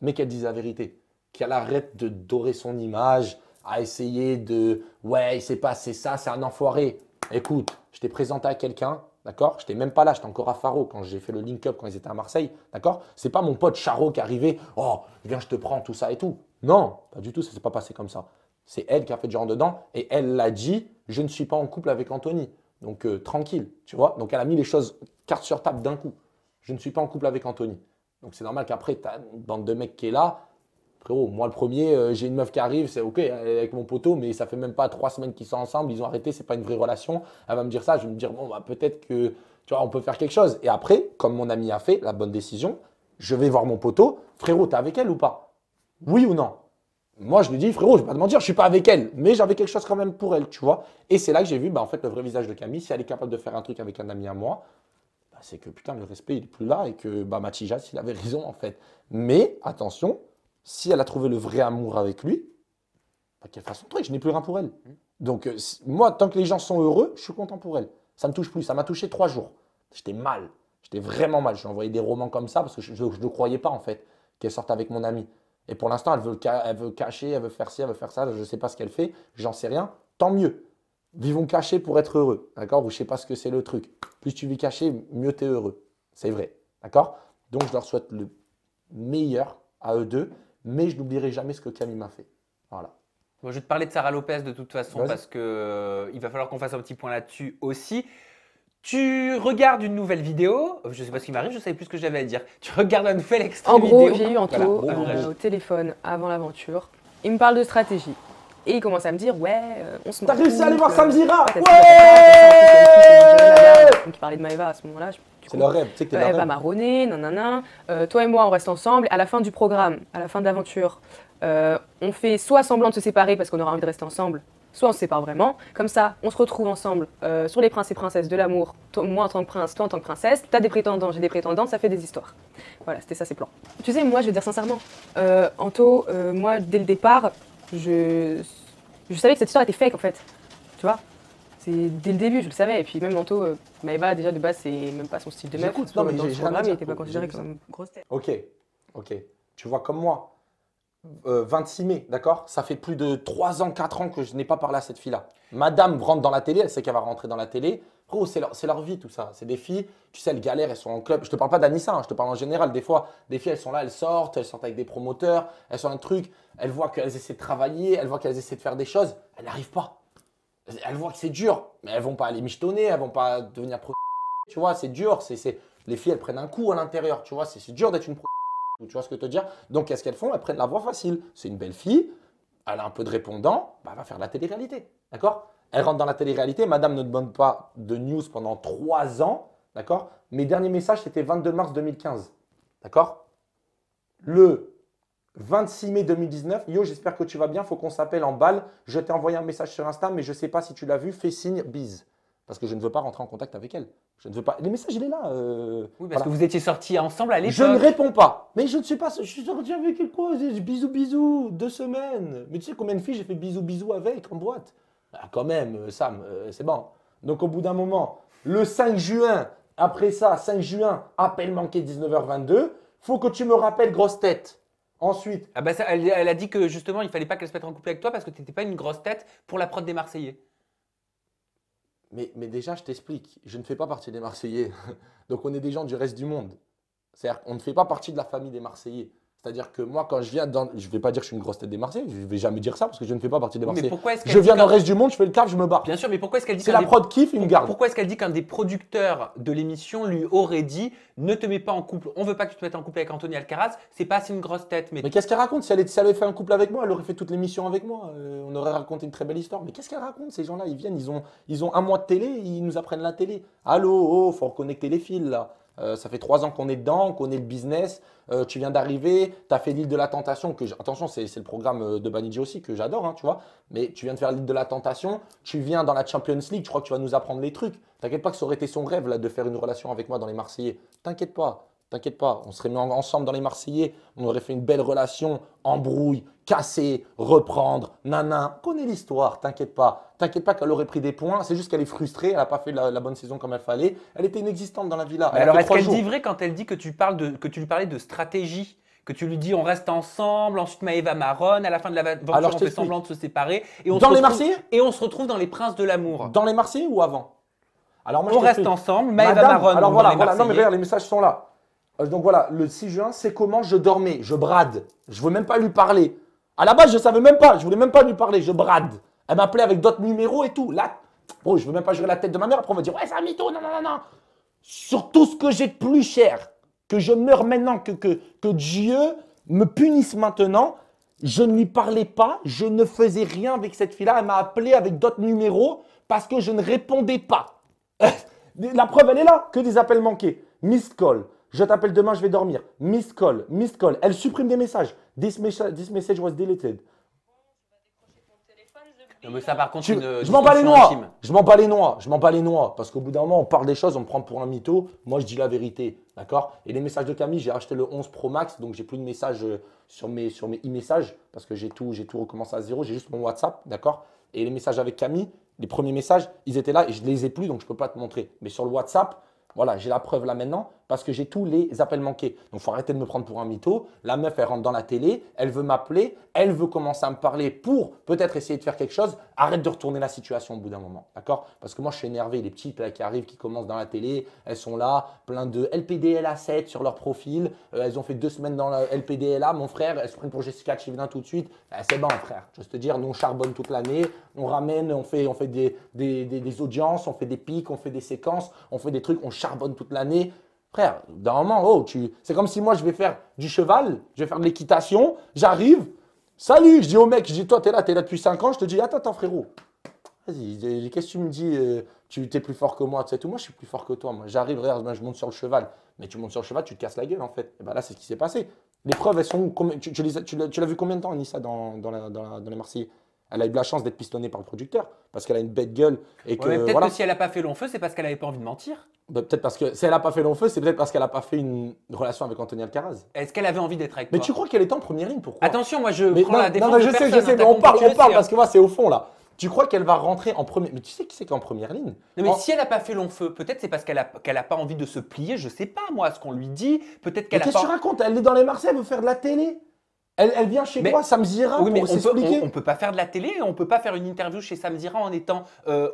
Mais qu'elle dise la vérité. Qu'elle arrête de dorer son image, à essayer de « ouais, il s'est passé ça, c'est un enfoiré ». Écoute, je t'ai présenté à quelqu'un, d'accord? Je n'étais même pas là, j'étais encore à Faro quand j'ai fait le link-up quand ils étaient à Marseille, d'accord? C'est pas mon pote Charo qui est arrivé « oh, viens, je te prends, tout ça et tout ». Non, pas du tout, ça ne s'est pas passé comme ça. C'est elle qui a fait le genre dedans et elle l'a dit « je ne suis pas en couple avec Anthony ». Donc tranquille, tu vois? Donc elle a mis les choses carte sur table d'un coup. Je ne suis pas en couple avec Anthony. Donc c'est normal qu'après, tu as une bande de mecs qui est là. Frérot, moi le premier, j'ai une meuf qui arrive, c'est ok, elle est avec mon poteau, mais ça fait même pas 3 semaines qu'ils sont ensemble, ils ont arrêté, c'est pas une vraie relation. Elle va me dire ça, je vais me dire, bon, bah, peut-être que, tu vois, on peut faire quelque chose. Et après, comme mon ami a fait la bonne décision, je vais voir mon poteau, frérot, t'es avec elle ou pas? Oui ou non? Moi, je lui dis, frérot, je vais pas te mentir, je suis pas avec elle, mais j'avais quelque chose quand même pour elle, tu vois. Et c'est là que j'ai vu, bah, en fait, le vrai visage de Camille. Si elle est capable de faire un truc avec un ami à moi, bah, c'est que putain, le respect, il est plus là et que bah, Matijas, il avait raison, en fait. Mais attention, si elle a trouvé le vrai amour avec lui, bah, qu'elle fasse son truc, je n'ai plus rien pour elle. Donc, moi, tant que les gens sont heureux, je suis content pour elle. Ça ne me touche plus. Ça m'a touché 3 jours. J'étais mal. J'étais vraiment mal. Je lui ai envoyé des romans comme ça parce que je ne croyais pas, en fait, qu'elle sorte avec mon ami. Et pour l'instant, elle veut cacher, elle veut faire ci, elle veut faire ça. Je ne sais pas ce qu'elle fait. J'en sais rien. Tant mieux. Vivons cachés pour être heureux. D'accord? Ou je ne sais pas ce que c'est le truc. Plus tu vis caché, mieux tu es heureux. C'est vrai. D'accord? Donc, je leur souhaite le meilleur à eux deux. Mais je n'oublierai jamais ce que Camille m'a fait. Voilà. Bon, je vais te parler de Sarah Lopez de toute façon parce qu'il va falloir qu'on fasse un petit point là-dessus aussi. Tu regardes une nouvelle vidéo, je ne sais pas ce qui m'arrive, je ne savais plus ce que j'avais à dire. Tu regardes un nouvel extrait En gros, vidéo. j'ai eu Anto Voilà. au téléphone avant l'aventure. Il me parle de stratégie. Et il commence à me dire, ouais, on se T'as réussi à aller voir Samzira? Ouais! Donc il parlait de Maëva à ce moment-là. C'est leur rêve, tu sais que t'es leur Elle va rêve. marronner, nanana. Toi et moi, on reste ensemble. À la fin du programme, à la fin de l'aventure, on fait soit semblant de se séparer parce qu'on aura envie de rester ensemble, soit on se sépare vraiment. Comme ça, on se retrouve ensemble sur les princes et princesses de l'amour. Moi en tant que prince, toi en tant que princesse. T'as des prétendants, j'ai des prétendantes, ça fait des histoires. Voilà, c'était ça ses plans. Tu sais, moi, je vais te dire sincèrement, Anto, moi, dès le départ, je savais que cette histoire était fake en fait. Tu vois? C'est dès le début, je le savais. Et puis même Anto, Maëva, déjà de base, c'est même pas son style de meuf. J'écoute, non, mais Dans j'ai le rien à programme, il dire. n'était pas considéré comme une grosse tête. Ok, ok. Tu vois, comme moi, 26 mai, d'accord? Ça fait plus de 3 ans, 4 ans que je n'ai pas parlé à cette fille-là. Madame rentre dans la télé, elle sait qu'elle va rentrer dans la télé. Gros, c'est leur vie tout ça. C'est des filles, tu sais, elles galèrent, elles sont en club. Je te parle pas d'Anissa, hein, je te parle en général. Des fois, des filles, elles sont là, elles sortent avec des promoteurs, elles sont un truc, elles voient qu'elles essaient de travailler, elles voient qu'elles essaient de faire des choses, elles n'arrivent pas. Elles voient que c'est dur, mais elles vont pas aller michetonner, elles vont pas devenir tu vois, c'est dur. Les filles, elles prennent un coup à l'intérieur, tu vois, c'est dur d'être une tu vois ce que je veux te dire? Donc, qu'est-ce qu'elles font? Elles prennent la voie facile. C'est une belle fille, elle a un peu de répondants, bah, elle va faire de la télé-réalité. D'accord? Elle rentre dans la télé-réalité. Madame ne demande pas de news pendant 3 ans. D'accord? Mes derniers messages, c'était 22 mars 2015. D'accord? Le 26 mai 2019, yo, j'espère que tu vas bien. Il faut qu'on s'appelle en balle. Je t'ai envoyé un message sur Insta, mais je ne sais pas si tu l'as vu. Fais signe, bise. Parce que je ne veux pas rentrer en contact avec elle. Je ne veux pas. Le message, il est là. Oui, parce voilà. que vous étiez sortis ensemble à l'époque. Je ne réponds pas. Mais je ne suis pas. Je suis sorti avec elle quoi? Bisous, bisous, 2 semaines. Mais tu sais combien de filles j'ai fait bisous, bisous avec en boîte? Ah, quand même, Sam, c'est bon. Donc, au bout d'un moment, le 5 juin, après ça, 5 juin, appel manqué 19h22. Faut que tu me rappelles, grosse tête. Ensuite. Ah bah ça, elle a dit que justement, il fallait pas qu'elle se mette en couple avec toi parce que tu n'étais pas une grosse tête pour la prod des Marseillais. Mais déjà, je t'explique, je ne fais pas partie des Marseillais. Donc, on est des gens du reste du monde. C'est-à-dire qu'on ne fait pas partie de la famille des Marseillais. C'est-à-dire que moi, quand je viens dans. Je ne vais pas dire que je suis une grosse tête des Marseillais, je ne vais jamais dire ça parce que je ne fais pas partie des Mais Marseillais. pourquoi est-ce qu'elle Je dit viens dans qu'un- le reste du monde, je fais le taf, je me barre. Bien sûr, mais pourquoi est-ce qu'elle dit C'est qu'un la des- prod kiffe, il me garde. Pourquoi est-ce qu'elle dit qu'un des producteurs de l'émission lui aurait dit ne te mets pas en couple, on veut pas que tu te mettes en couple avec Anthony Alcaraz, c'est pas assez une grosse tête. Mais qu'est-ce qu'elle raconte? Si elle avait fait un couple avec moi, elle aurait fait toute l'émission avec moi. On aurait raconté une très belle histoire. Mais qu'est-ce qu'elle raconte? Ces gens-là, ils viennent, ils ont un mois de télé, ils nous apprennent la télé. Allô, oh, faut reconnecter les fils là. Ça fait 3 ans qu'on est dedans, on connaît le business. Tu viens d'arriver, tu as fait l'île de la tentation. Attention, c'est le programme de Banijé aussi que j'adore, hein, tu vois. Mais tu viens de faire l'île de la tentation, tu viens dans la Champions League, je crois que tu vas nous apprendre les trucs. T'inquiète pas que ça aurait été son rêve là, de faire une relation avec moi dans les Marseillais. T'inquiète pas. T'inquiète pas, on serait mis ensemble dans les Marseillais, on aurait fait une belle relation, embrouille, casser, reprendre, nanan. On connaît l'histoire, t'inquiète pas. T'inquiète pas qu'elle aurait pris des points, c'est juste qu'elle est frustrée, elle n'a pas fait la bonne saison comme elle fallait. Elle était inexistante dans la villa. Alors est-ce qu'elle dit vrai quand elle dit que tu lui parlais de stratégie? Que tu lui dis on reste ensemble, ensuite Maëva marronne, à la fin de l'aventure Alors, on je fait t'explique. semblant de se séparer. Et on Dans se les retrouve- Marseillais? Et on se retrouve dans les Princes de l'amour. Dans les Marseillais ou avant? Alors moi, je On reste t'explique. ensemble, Maëva Madame, marronne alors dans voilà, les voilà. Non mais Marseillais. regarde, les messages sont là. Donc voilà, le 6 juin, c'est comment je dormais, je brade. Je veux même pas lui parler. À la base, je savais même pas, je voulais même pas lui parler, je brade. Elle m'appelait avec d'autres numéros et tout. Là, bro, je veux même pas jurer la tête de ma mère. Après, on va dire, ouais, c'est un mytho, non, non, non, non. Sur tout ce que j'ai de plus cher, que je meurs maintenant, que Dieu me punisse maintenant, je ne lui parlais pas, je ne faisais rien avec cette fille-là. Elle m'a appelé avec d'autres numéros parce que je ne répondais pas. La preuve, elle est là, que des appels manqués. Missed call. Je t'appelle demain, je vais dormir. Missed call, missed call. Elle supprime des messages. This message was deleted. Non, mais ça, par contre, Tu- c'est une je m'en bats les discussion noix. intime. Je m'en bats les noix. Je m'en bats les noix. Parce qu'au bout d'un moment, on parle des choses, on me prend pour un mytho. Moi, je dis la vérité. D'accord? Et les messages de Camille, j'ai acheté le 11 Pro Max. Donc, j'ai plus de messages sur mes e-messages. Parce que j'ai tout recommencé à zéro. J'ai juste mon WhatsApp. D'accord? Et les messages avec Camille, les premiers messages, ils étaient là et je ne les ai plus. Donc, je ne peux pas te montrer. Mais sur le WhatsApp, voilà, j'ai la preuve là maintenant parce que j'ai tous les appels manqués. Donc, il faut arrêter de me prendre pour un mytho. La meuf, elle rentre dans la télé, elle veut m'appeler, elle veut commencer à me parler pour peut-être essayer de faire quelque chose. Arrête de retourner la situation au bout d'un moment, d'accord? Parce que moi, je suis énervé. Les petites là, qui arrivent, qui commencent dans la télé, elles sont là, plein de LPDLA 7 sur leur profil. Elles ont fait 2 semaines dans la LPDLA. Mon frère, elles se prennent pour Jessica Chivlin tout de suite. C'est bon, frère. Je veux te dire, nous, on charbonne toute l'année. On ramène, on fait des audiences, on fait des pics, on fait des séquences, on fait des trucs, on charbonne toute l'année. Frère, d'un moment, c'est comme si moi je vais faire du cheval, je vais faire de l'équitation, j'arrive, Salut, je dis au mec, je dis toi, t'es là depuis 5 ans. Je te dis, attends, frérot. Vas-y, qu'est-ce que tu me dis tu t'es plus fort que moi, tu sais tout. Moi, je suis plus fort que toi. Moi, j'arrive, regarde, moi, je monte sur le cheval. Mais tu montes sur le cheval, tu te casses la gueule, en fait. Et ben là, c'est ce qui s'est passé. Les preuves, elles sont où? Tu l'as vu combien de temps, Anissa, dans les Marseillais? Elle a eu de la chance d'être pistonnée par le producteur parce qu'elle a une bête gueule et que Ouais, peut-être voilà. que si elle n'a pas fait long feu, c'est parce qu'elle n'avait pas envie de mentir. Bah, peut-être parce que si elle n'a pas fait long feu, c'est peut-être parce qu'elle n'a pas fait une relation avec Anthony Alcaraz. Est-ce qu'elle avait envie d'être avec Mais toi? tu crois qu'elle était en première ligne? Pourquoi? Attention, moi je Mais prends non, la défense non, de je sais, personne, hein, mais t'as on compris, parle tu le sais, parce que moi, c'est au fond là. Tu crois qu'elle va rentrer en première. Mais tu sais qui c'est en première ligne? Non, mais En- si elle n'a pas fait long feu, peut-être c'est parce qu'elle a pas envie de se plier, je sais pas moi, ce qu'on lui dit. Peut-être Mais qu'elle a qu'est-ce que tu pas. racontes? Elle est dans les Marseillais, elle veut faire de la télé. Elle vient chez Mais- toi, ça me dira Oui, mais pour on s'expliquer. peut pas faire de la télé, on peut pas faire une interview chez Samzira en étant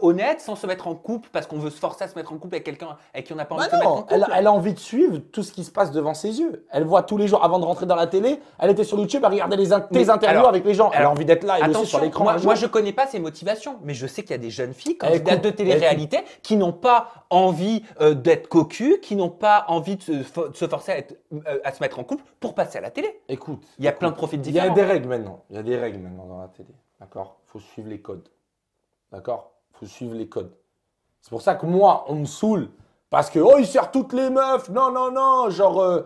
honnête, sans se mettre en couple, parce qu'on veut se forcer à se mettre en couple avec quelqu'un avec qui on n'a pas envie Bah de se mettre en non, couple. elle a envie de suivre tout ce qui se passe devant ses yeux. Elle voit tous les jours, avant de rentrer dans la télé, elle était sur YouTube, elle regardait tes Mais interviews alors- avec les gens. Elle a alors, envie d'être là, elle aussi Attention, sur l'écran. moi, un jour. moi je connais pas ses motivations, mais je sais qu'il y a des jeunes filles, Écoute, candidates de télé-réalité, qui n'ont pas envie d'être cocu, qui n'ont pas envie de se forcer à se mettre en couple pour passer à la télé. Écoute, Il y a plein de profils il y a différents. des règles maintenant. Il y a des règles maintenant dans la télé. D'accord? Il faut suivre les codes. D'accord? Il faut suivre les codes. C'est pour ça que moi, on me saoule. Parce que, oh, il sert toutes les meufs. Non, non, non. Genre,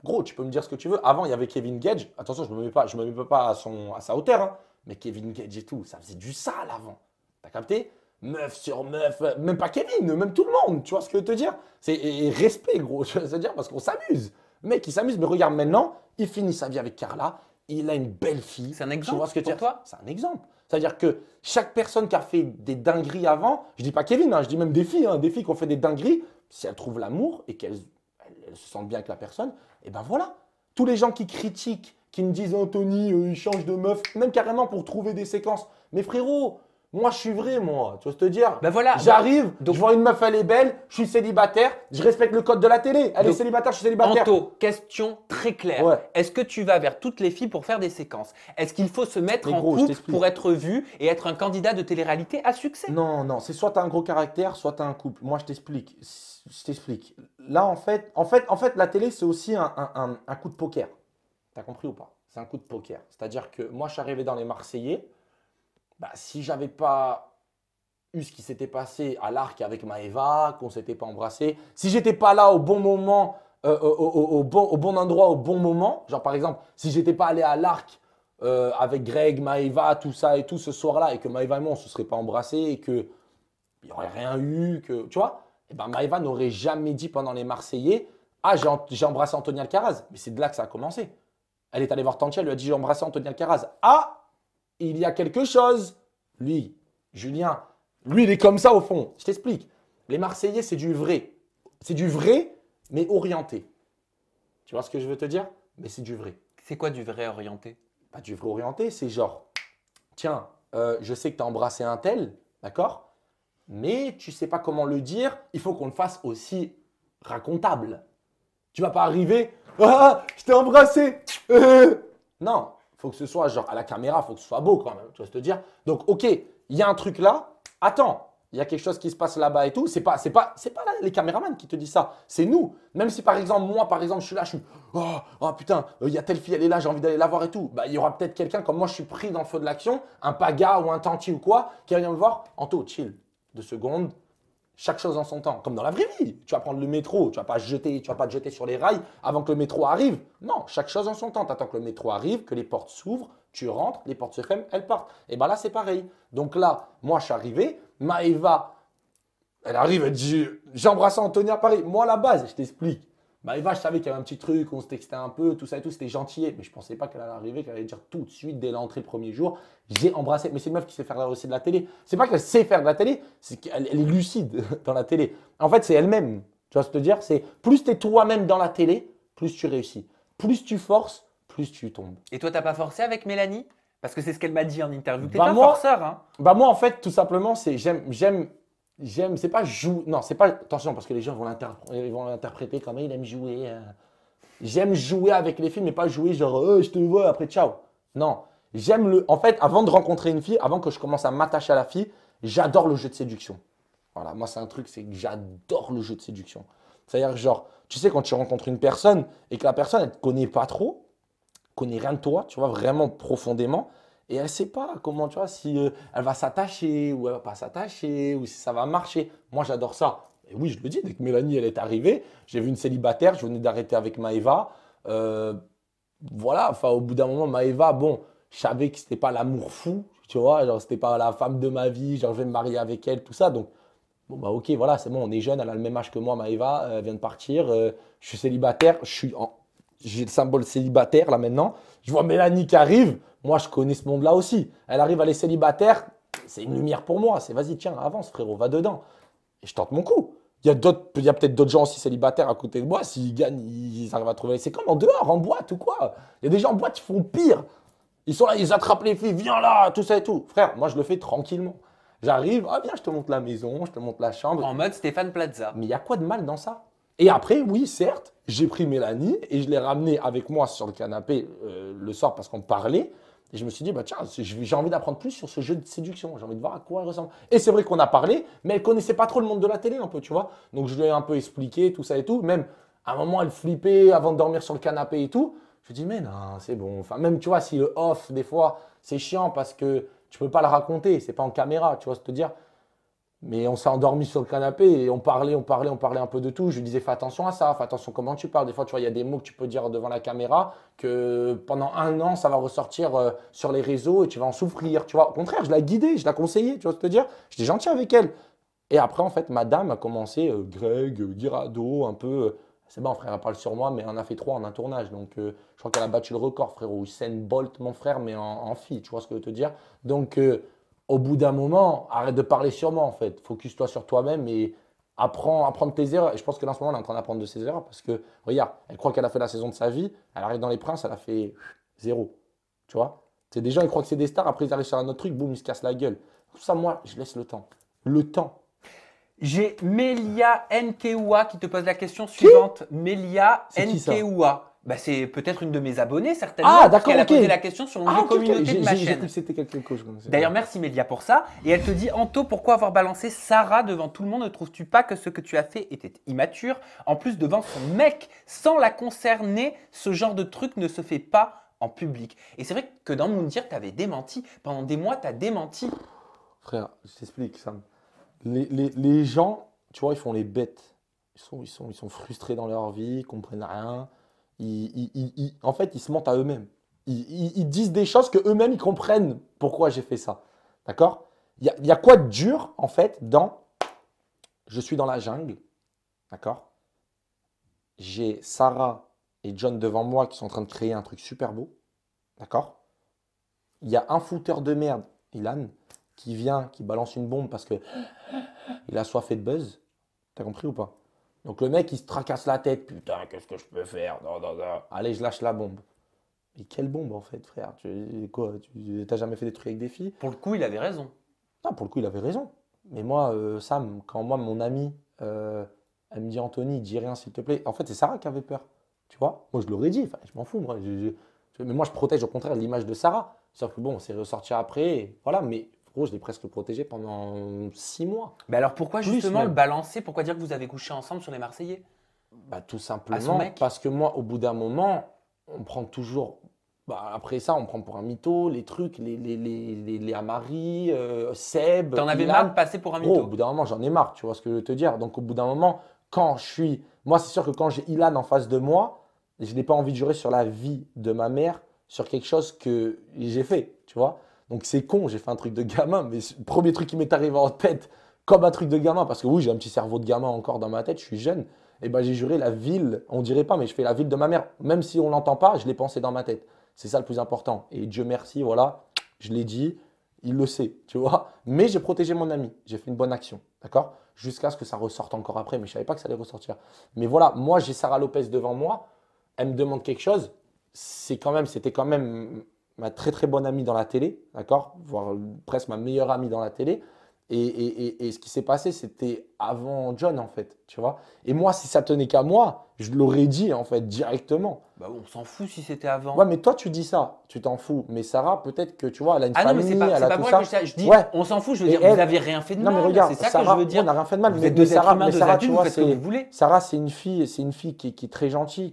gros, tu peux me dire ce que tu veux. Avant, il y avait Kevin Gage. Attention, je ne me mets pas à sa hauteur. Hein. Mais Kevin Gage et tout, ça faisait du sale avant. T'as capté? Meuf sur meuf. Même pas Kevin, même tout le monde. Tu vois ce que je veux te dire? Et respect, gros. Je veux dire, parce qu'on s'amuse. Le mec, il s'amuse. Mais regarde maintenant, il finit sa vie avec Carla. Il a une belle fille. C'est un exemple Tu vois ce que je veux pour dire? toi? C'est un exemple. C'est-à-dire que chaque personne qui a fait des dingueries avant, je dis pas Kevin, hein, je dis même des filles qui ont fait des dingueries, si elles trouvent l'amour et qu'elles se sentent bien avec la personne, et ben voilà. Tous les gens qui critiquent, qui me disent Anthony, il change de meuf, même carrément pour trouver des séquences. Mais frérot, moi je suis vrai, moi. Tu vois ce que je veux te dire? Ben voilà. J'arrive, donc- je vois une meuf, elle est belle, je suis célibataire, je respecte le code de la télé. Elle est Donc, célibataire, je suis célibataire. Anto, question très claire. Ouais. Est-ce que tu vas vers toutes les filles pour faire des séquences? Est-ce qu'il faut se mettre Mais en gros, je couple t'explique. pour être vu et être un candidat de télé-réalité à succès? Non, non, c'est soit tu as un gros caractère, soit tu as un couple. Moi, je t'explique. Je t'explique. Là, en fait, la télé, c'est aussi un coup de poker. T'as compris ou pas? C'est un coup de poker. C'est-à-dire que moi, je suis arrivé dans les Marseillais. Bah, si j'avais pas eu ce qui s'était passé à l'Arc avec Maëva, qu'on s'était pas embrassé, si j'étais pas là au bon moment, au bon endroit, au bon moment, genre par exemple, si j'étais pas allé à l'Arc avec Greg, Maëva, tout ça et tout ce soir-là, et que Maëva et moi, on se serait pas embrassés et que il n'y aurait rien eu, que tu vois, et ben Maëva n'aurait jamais dit pendant les Marseillais, ah, j'ai embrassé Anthony Alcaraz. Mais c'est de là que ça a commencé. Elle est allée voir Tantia, elle lui a dit, j'ai embrassé Anthony Alcaraz. Ah, il y a quelque chose. Lui, Julien, lui, il est comme ça au fond. Je t'explique. Les Marseillais, c'est du vrai. C'est du vrai, mais orienté. Tu vois ce que je veux te dire? Mais c'est du vrai. C'est quoi du vrai orienté? Pas du vrai orienté, c'est genre, tiens, je sais que tu as embrassé un tel, d'accord? Mais tu sais pas comment le dire, il faut qu'on le fasse aussi racontable. Tu vas pas arriver, ah, je t'ai embrassé. Non, il faut que ce soit genre à la caméra, il faut que ce soit beau quand même, tu vois ce que je veux dire? Donc, ok, il y a un truc là, attends, il y a quelque chose qui se passe là-bas et tout. C'est pas les caméramans qui te disent ça, c'est nous. Même si par exemple, moi, par exemple, je suis là, je suis, oh putain, il y a telle fille, elle est là, j'ai envie d'aller la voir et tout. Bah, il y aura peut-être quelqu'un, comme moi, je suis pris dans le feu de l'action, un Paga ou un Tanti ou quoi, qui va venir me voir. Anto, chill, 2 secondes. Chaque chose en son temps, comme dans la vraie vie. Tu vas prendre le métro, tu vas pas te jeter sur les rails avant que le métro arrive. Non, chaque chose en son temps. Tu attends que le métro arrive, que les portes s'ouvrent, tu rentres, les portes se ferment, elles partent. Et bien là, c'est pareil. Donc là, moi, je suis arrivé. Maëva, elle arrive, elle dit, j'ai embrassé Anthony à Paris. Moi, à la base, je t'explique. Maëva, je savais qu'il y avait un petit truc, on se textait un peu, tout ça et tout, c'était gentil. Mais je ne pensais pas qu'elle allait arriver, qu'elle allait dire tout de suite, dès l'entrée, le premier jour, j'ai embrassé. Mais c'est une meuf qui sait faire aussi de la télé. C'est pas qu'elle sait faire de la télé, c'est qu'elle est lucide dans la télé. En fait, c'est elle-même. Tu vois ce que je veux dire? C'est plus tu es toi-même dans la télé, plus tu réussis. Plus tu forces, plus tu tombes. Et toi, t'as pas forcé avec Mélanie? Parce que c'est ce qu'elle m'a dit en interview. T'es Bah un moi- forceur, hein? Bah moi, en fait, tout simplement, c'est j'aime, c'est pas jouer. Non, c'est pas. Attention, parce que les gens vont l'interpréter comme il aime jouer. J'aime jouer avec les filles, mais pas jouer genre je te vois après ciao. Non, j'aime le. En fait, avant de rencontrer une fille, avant que je commence à m'attacher à la fille, j'adore le jeu de séduction. Voilà, moi c'est un truc, c'est que j'adore le jeu de séduction. C'est-à-dire que genre, tu sais, quand tu rencontres une personne et que la personne elle te connaît pas trop, connaît rien de toi, tu vois, vraiment profondément. Et elle ne sait pas comment, tu vois, si elle va s'attacher ou elle va pas s'attacher ou si ça va marcher. Moi, j'adore ça. Et oui, je le dis, dès que Mélanie, elle est arrivée, j'ai vu une célibataire, je venais d'arrêter avec Maëva. Euh, voilà, enfin, au bout d'un moment, Maëva, bon, je savais que c'était pas l'amour fou, tu vois, genre, c'était pas la femme de ma vie, genre, je vais me marier avec elle, tout ça. Donc, bon, bah, ok, voilà, c'est bon, on est jeune, elle a le même âge que moi, Maëva, elle vient de partir, je suis célibataire, j'ai le symbole célibataire là maintenant. Je vois Mélanie qui arrive, moi, je connais ce monde-là aussi. Elle arrive, elle est célibataire, c'est une lumière pour moi, c'est vas-y, tiens, avance, frérot, va dedans. Et je tente mon coup. Il y a peut-être d'autres gens aussi célibataires à côté de moi. S'ils gagnent, ils arrivent à trouver. C'est comme en dehors, en boîte ou quoi. Il y a des gens en boîte qui font pire. Ils sont là, ils attrapent les filles, viens là, tout ça et tout. Frère, moi je le fais tranquillement. J'arrive, ah viens, je te montre la maison, je te montre la chambre. En mode Stéphane Plaza. Mais il y a quoi de mal dans ça? Et après, oui, certes, j'ai pris Mélanie et je l'ai ramenée avec moi sur le canapé le soir parce qu'on parlait. Et je me suis dit, bah tiens, j'ai envie d'apprendre plus sur ce jeu de séduction. J'ai envie de voir à quoi elle ressemble. Et c'est vrai qu'on a parlé, mais elle connaissait pas trop le monde de la télé un peu, tu vois. Donc je lui ai un peu expliqué tout ça et tout. Même à un moment, elle flippait avant de dormir sur le canapé et tout. Je lui ai dit, mais non, c'est bon. Enfin, même, tu vois, si le off, des fois, c'est chiant parce que tu peux pas le raconter. C'est pas en caméra, tu vois ce que je veux dire. Mais on s'est endormi sur le canapé et on parlait un peu de tout. Je lui disais, fais attention à ça, fais attention comment tu parles. Des fois, tu vois, il y a des mots que tu peux dire devant la caméra que pendant un an, ça va ressortir sur les réseaux et tu vas en souffrir. Tu vois, au contraire, je l'ai guidée, je l'ai conseillée, tu vois ce que je veux dire. J'étais gentil avec elle. Et après, en fait, madame a commencé, Greg, Guirado, un peu. C'est bon, frère, elle parle sur moi, mais on a fait 3 en un tournage. Donc, je crois qu'elle a battu le record, frérot. Usain Bolt, mon frère, mais en fille, tu vois ce que je veux te dire. Donc, au bout d'un moment, arrête de parler sur moi en fait. Focus-toi sur toi-même et apprends de tes erreurs. Et je pense que là, en ce moment, elle est en train d'apprendre de ses erreurs parce que, regarde, elle croit qu'elle a fait la saison de sa vie. Elle arrive dans Les Princes, elle a fait 0. Tu vois? C'est des gens, ils croient que c'est des stars. Après, ils arrivent sur un autre truc, boum, ils se cassent la gueule. Tout ça, moi, je laisse le temps. Le temps. J'ai Melia Nkeoua qui te pose la question suivante. Melia C'est qui, ça? Nkeoua. Bah, c'est peut-être une de mes abonnées, certainement. Ah, d'accord, Elle a ok. posé la question sur l'onglet ok, communauté de ma J'ai chaîne. cru que c'était quelqu'un que je connaissais. D'ailleurs, merci Mélia pour ça. Et elle te dit, Anto, pourquoi avoir balancé Sarah devant tout le monde? Ne trouves-tu pas que ce que tu as fait était immature? En plus, devant son mec, sans la concerner, ce genre de truc ne se fait pas en public. Et c'est vrai que dans Moundir, tu avais démenti. Pendant des mois, tu as démenti. Frère, je t'explique, Sam. Les gens, tu vois, ils font les bêtes. Ils sont frustrés dans leur vie, ils comprennent rien. En fait, ils se mentent à eux-mêmes. Ils disent des choses que eux-mêmes, ils comprennent pourquoi j'ai fait ça. D'accord? Il y a quoi de dur, en fait, dans je suis dans la jungle. D'accord? J'ai Sarah et John devant moi qui sont en train de créer un truc super beau. D'accord? Il y a un fouteur de merde, Ilan, qui vient, qui balance une bombe parce que il a soif de buzz. T'as compris ou pas? Donc le mec, il se tracasse la tête. Putain, qu'est-ce que je peux faire? Non, non, non. Allez, je lâche la bombe. Mais quelle bombe en fait, frère? T'as jamais fait des trucs avec des filles? Pour le coup, il avait raison. Non, pour le coup, il avait raison. Mais moi, Sam, quand moi, mon ami, elle me dit Anthony, dis rien s'il te plaît. En fait, c'est Sarah qui avait peur. Tu vois? Moi, je l'aurais dit. Enfin, je m'en fous. Moi, mais moi, je protège au contraire l'image de Sarah. Sauf que bon, c'est ressorti après. Voilà, mais gros, je l'ai presque protégé pendant 6 mois. Mais alors pourquoi Plus justement même. le balancer? Pourquoi dire que vous avez couché ensemble sur les Marseillais? Bah, tout À son simplement mec? parce que moi, au bout d'un moment, on prend toujours. Bah, après ça, on prend pour un mytho les trucs, les Amari, Seb. T'en avais Ilan. marre de passer pour un Gros, au mytho? bout d'un moment, j'en ai marre, tu vois ce que je veux te dire. Donc, au bout d'un moment, quand je suis. Moi, c'est sûr que quand j'ai Ilan en face de moi, je n'ai pas envie de jurer sur la vie de ma mère, sur quelque chose que j'ai fait, tu vois. Donc, c'est con, j'ai fait un truc de gamin, mais le premier truc qui m'est arrivé en tête, comme un truc de gamin, parce que oui, j'ai un petit cerveau de gamin encore dans ma tête, je suis jeune, et ben j'ai juré la ville, on dirait pas, mais je fais la ville de ma mère. Même si on l'entend pas, je l'ai pensé dans ma tête. C'est ça le plus important. Et Dieu merci, voilà, je l'ai dit, il le sait, tu vois. Mais j'ai protégé mon ami, j'ai fait une bonne action, d'accord? Jusqu'à ce que ça ressorte encore après, mais je savais pas que ça allait ressortir. Mais voilà, moi j'ai Sarah Lopez devant moi, elle me demande quelque chose, c'était quand même ma très très bonne amie dans la télé, d'accord? Voire presque ma meilleure amie dans la télé. Et ce qui s'est passé, c'était avant John, en fait, tu vois. Et moi, si ça tenait qu'à moi, je l'aurais dit, en fait, directement. Bah on s'en fout si c'était avant. Ouais, mais toi, tu dis ça, tu t'en fous. Mais Sarah, peut-être que, tu vois, elle a une Ah non, mais famille, c'est pas elle a pour tout moi ça. que je dis, Ouais. on s'en fout, je veux Et dire, elle- vous avez rien fait de Non, mal. mais regarde, c'est ça Sarah, que je veux dire. on n'a rien fait de mal. Vous mais êtes deux êtres Sarah, humains, mais deux Sarah, adultes, tu vous vois, faites ce que vous voulez. Sarah, c'est une fille qui est très gentille,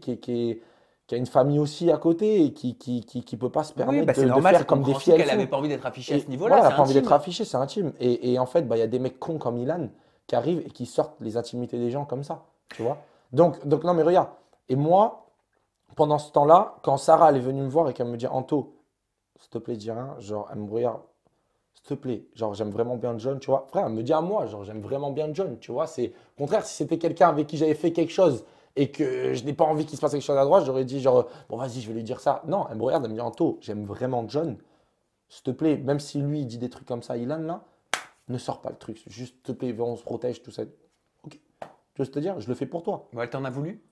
qui a une famille aussi à côté et qui peut pas se Oui, permettre bah, c'est de normal, faire c'est comme des filles compréhensible elles qu'elle avait font. pas envie d'être affichée à Et ce niveau-là, voilà, elle c'est n'a pas envie d'être intime. affichée, c'est intime. Et en fait, bah, il y a des mecs cons comme Ilan qui arrivent et qui sortent les intimités des gens comme ça, tu vois. Donc non, mais regarde. Et moi, pendant ce temps-là, quand Sarah elle est venue me voir et qu'elle me dit, Anto, s'il te plaît, dis rien, genre, elle me regarde, s'il te plaît, genre, j'aime vraiment bien John, tu vois. Frère, elle me dit à moi, genre, j'aime vraiment bien John, tu vois. C'est, au contraire, si c'était quelqu'un avec qui j'avais fait quelque chose et que je n'ai pas envie qu'il se passe quelque chose à droite, j'aurais dit, genre, bon, vas-y, je vais lui dire ça. Non, elle me regarde, elle me dit, Anto, j'aime vraiment John, s'il te plaît, même si lui, il dit des trucs comme ça, Ilan, là, ne sors pas le truc, juste, s'il te plaît, viens, on se protège, tout ça. Ok, tu veux te dire, je le fais pour toi. Bon, elle t'en a voulu?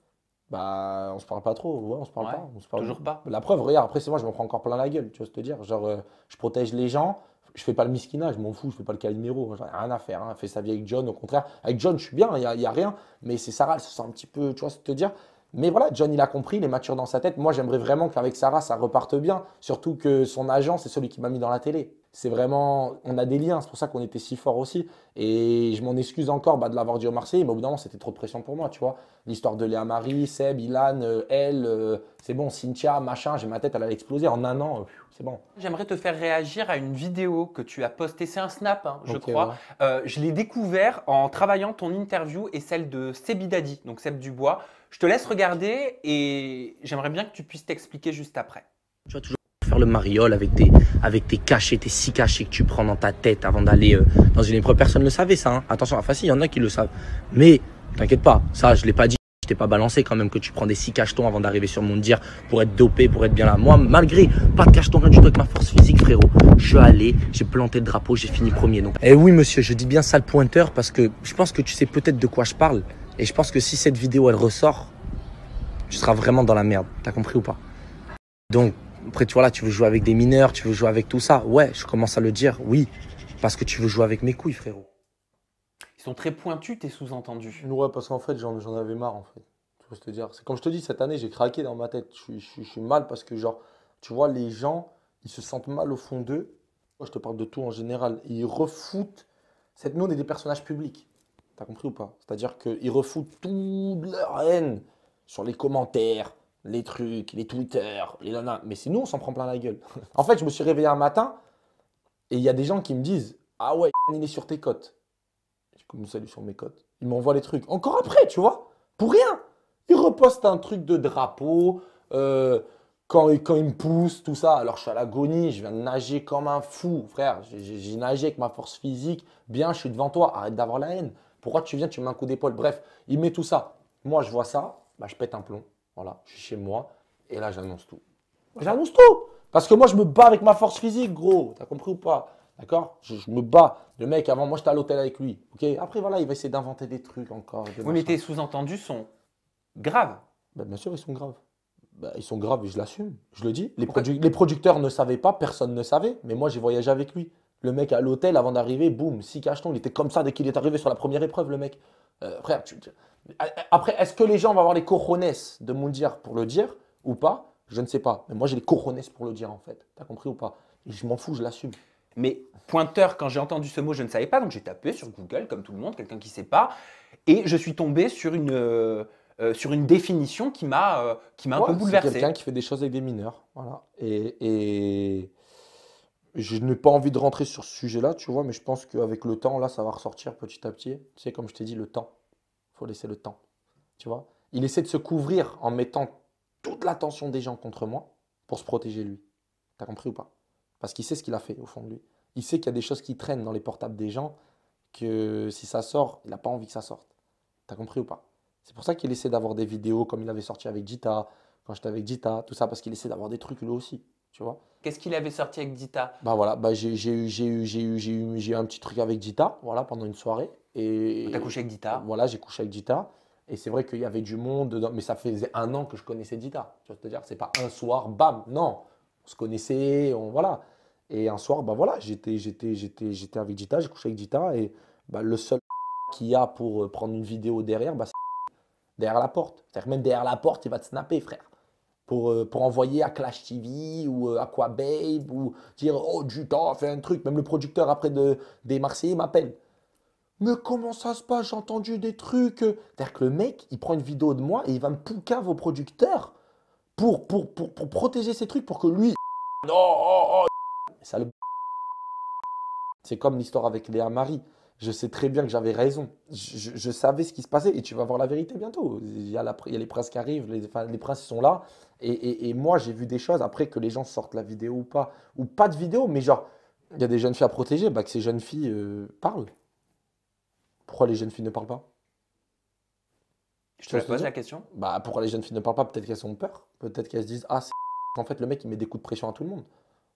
Bah, on se parle pas trop, ouais, on se parle Ouais, pas. On se parle... toujours pas. La preuve, regarde, après, c'est moi, je m'en prends encore plein la gueule, tu vois ce que je veux te dire. Genre, je protège les gens, je fais pas le misquinage, je m'en fous, je fais pas le Calimero, j'en ai rien à faire. Hein. Elle fait sa vie avec John, au contraire. Avec John, je suis bien, y a rien, mais c'est Sarah, elle se sent un petit peu, tu vois ce que je veux te dire. Mais voilà, John, il a compris, il est mature dans sa tête. Moi, j'aimerais vraiment qu'avec Sarah, ça reparte bien. Surtout que son agent, c'est celui qui m'a mis dans la télé. C'est vraiment, on a des liens, c'est pour ça qu'on était si forts aussi. Et je m'en excuse encore bah, de l'avoir dit au Marseillais, mais au bout d'un moment, c'était trop de pression pour moi, tu vois. L'histoire de Léa Marie, Seb, Ilan, elle, c'est bon, Cynthia, machin, j'ai ma tête, elle allait exploser en un an, c'est bon. J'aimerais te faire réagir à une vidéo que tu as postée. C'est un snap, hein, je Ok, crois. ouais. Je l'ai découvert en travaillant ton interview et celle de Sebidadi, donc Seb Dubois. Je te laisse regarder et j'aimerais bien que tu puisses t'expliquer juste après. Tu vas toujours faire le mariole avec tes cachets, tes 6 cachets que tu prends dans ta tête avant d'aller dans une épreuve. Personne ne le savait ça. Hein. Attention, enfin si, il y en a qui le savent. Mais t'inquiète pas, ça je l'ai pas dit. Je t'ai pas balancé quand même que tu prends des 6 cachetons avant d'arriver sur Mondir pour être dopé, pour être bien là. Moi, malgré pas de cacheton, rien du tout avec ma force physique, frérot. Je suis allé, j'ai planté le drapeau, j'ai fini premier. Donc. Et oui, monsieur, je dis bien ça le pointeur parce que je pense que tu sais peut-être de quoi je parle. Et je pense que si cette vidéo elle ressort, tu seras vraiment dans la merde. T'as compris ou pas? Donc, après, tu vois là, tu veux jouer avec des mineurs, tu veux jouer avec tout ça. Ouais, je commence à le dire, oui. Parce que tu veux jouer avec mes couilles, frérot. Ils sont très pointus, tes sous-entendus. Ouais, parce qu'en fait, j'en avais marre, en fait. Tu vois ce que je veux te dire. C'est comme je te dis, cette année, j'ai craqué dans ma tête. Je suis mal parce que, genre, tu vois, les gens, ils se sentent mal au fond d'eux. Moi, je te parle de tout en général. Ils refoutent. Nous, on est des personnages publics. T'as compris ou pas? C'est-à-dire qu'ils refoutent toute leur haine sur les commentaires, les trucs, les Twitter, les nanas. Mais c'est nous, on s'en prend plein la gueule. En fait, je me suis réveillé un matin et il y a des gens qui me disent, ah ouais, il est sur tes cotes. J'ai comme salut sur mes cotes. Ils m'envoient les trucs. Encore après, tu vois, pour rien. Ils repostent un truc de drapeau, quand ils me poussent, tout ça. Alors je suis à l'agonie, je viens de nager comme un fou, frère. J'ai nagé avec ma force physique. Bien, je suis devant toi, arrête d'avoir la haine. Pourquoi tu viens, tu me mets un coup d'épaule? Bref, il met tout ça. Moi, je vois ça, bah, je pète un plomb. Voilà, je suis chez moi. Et là, j'annonce tout. J'annonce tout. Parce que moi, je me bats avec ma force physique, gros. T'as compris ou pas? D'accord? Je me bats. Le mec, avant, moi, j'étais à l'hôtel avec lui. Ok? Après, voilà, il va essayer d'inventer des trucs encore. Oui, mais tes sous-entendus sont graves. Bah, bien sûr, ils sont graves. Bah, ils sont graves et je l'assume. Je le dis. Les producteurs ne savaient pas, personne ne savait. Mais moi, j'ai voyagé avec lui. Le mec à l'hôtel, avant d'arriver, boum, 6 cachetons. Il était comme ça dès qu'il est arrivé sur la première épreuve, le mec. Frère, après, est-ce que les gens vont avoir les cojones de me le dire pour le dire ou pas? Je ne sais pas. Mais moi, j'ai les cojones pour le dire, en fait. T'as compris ou pas? Et je m'en fous, je l'assume. Mais pointeur, quand j'ai entendu ce mot, je ne savais pas. Donc j'ai tapé sur Google, comme tout le monde, quelqu'un qui ne sait pas. Et je suis tombé sur une définition qui m'a un peu C'est bouleversé. quelqu'un qui fait des choses avec des mineurs. Voilà. Et je n'ai pas envie de rentrer sur ce sujet-là, tu vois, mais je pense qu'avec le temps, là, ça va ressortir petit à petit. Tu sais, comme je t'ai dit, le temps. Il faut laisser le temps. Tu vois. Il essaie de se couvrir en mettant toute l'attention des gens contre moi pour se protéger lui. T'as compris ou pas? Parce qu'il sait ce qu'il a fait au fond de lui. Il sait qu'il y a des choses qui traînent dans les portables des gens, que si ça sort, il n'a pas envie que ça sorte. T'as compris ou pas? C'est pour ça qu'il essaie d'avoir des vidéos comme il avait sorti avec Dita, quand j'étais avec Dita, tout ça, parce qu'il essaie d'avoir des trucs lui aussi, tu vois. Qu'est-ce qu'il avait sorti avec Dita? Bah voilà, bah j'ai eu un petit truc avec Dita, voilà, pendant une soirée. Et T'as couché avec Dita? Voilà, j'ai couché avec Dita. Et c'est vrai qu'il y avait du monde dedans, mais ça faisait un an que je connaissais Dita. Tu vois ce que je veux dire? C'est pas un soir, bam, non. On se connaissait, voilà. Et un soir, bah voilà, j'étais avec Dita, j'ai couché avec Dita. Et bah, le seul qu'il y a pour prendre une vidéo derrière, bah, c'est derrière la porte. C'est-à-dire que même derrière la porte, il va te snapper, frère. Pour envoyer à Clash TV ou à Aquababe ou dire oh Dita, fais un truc. Même le producteur après des Marseillais m'appelle. Mais comment ça se passe? J'ai entendu des trucs. C'est-à-dire que le mec, il prend une vidéo de moi et il va me poucave au producteur pour protéger ces trucs, pour que lui, non, oh, oh, ça le... C'est comme l'histoire avec Léa Marie. Je sais très bien que j'avais raison. Je savais ce qui se passait et tu vas voir la vérité bientôt. Il y a les princes qui arrivent, les princes sont là. Et moi, j'ai vu des choses après que les gens sortent la vidéo ou pas de vidéo, mais genre, il y a des jeunes filles à protéger, bah, que ces jeunes filles parlent. Pourquoi les jeunes filles ne parlent pas? Je te pose la question. Bah, pourquoi les jeunes filles ne parlent pas? Peut-être qu'elles ont peur. Peut-être qu'elles se disent, ah, en fait, le mec, il met des coups de pression à tout le monde.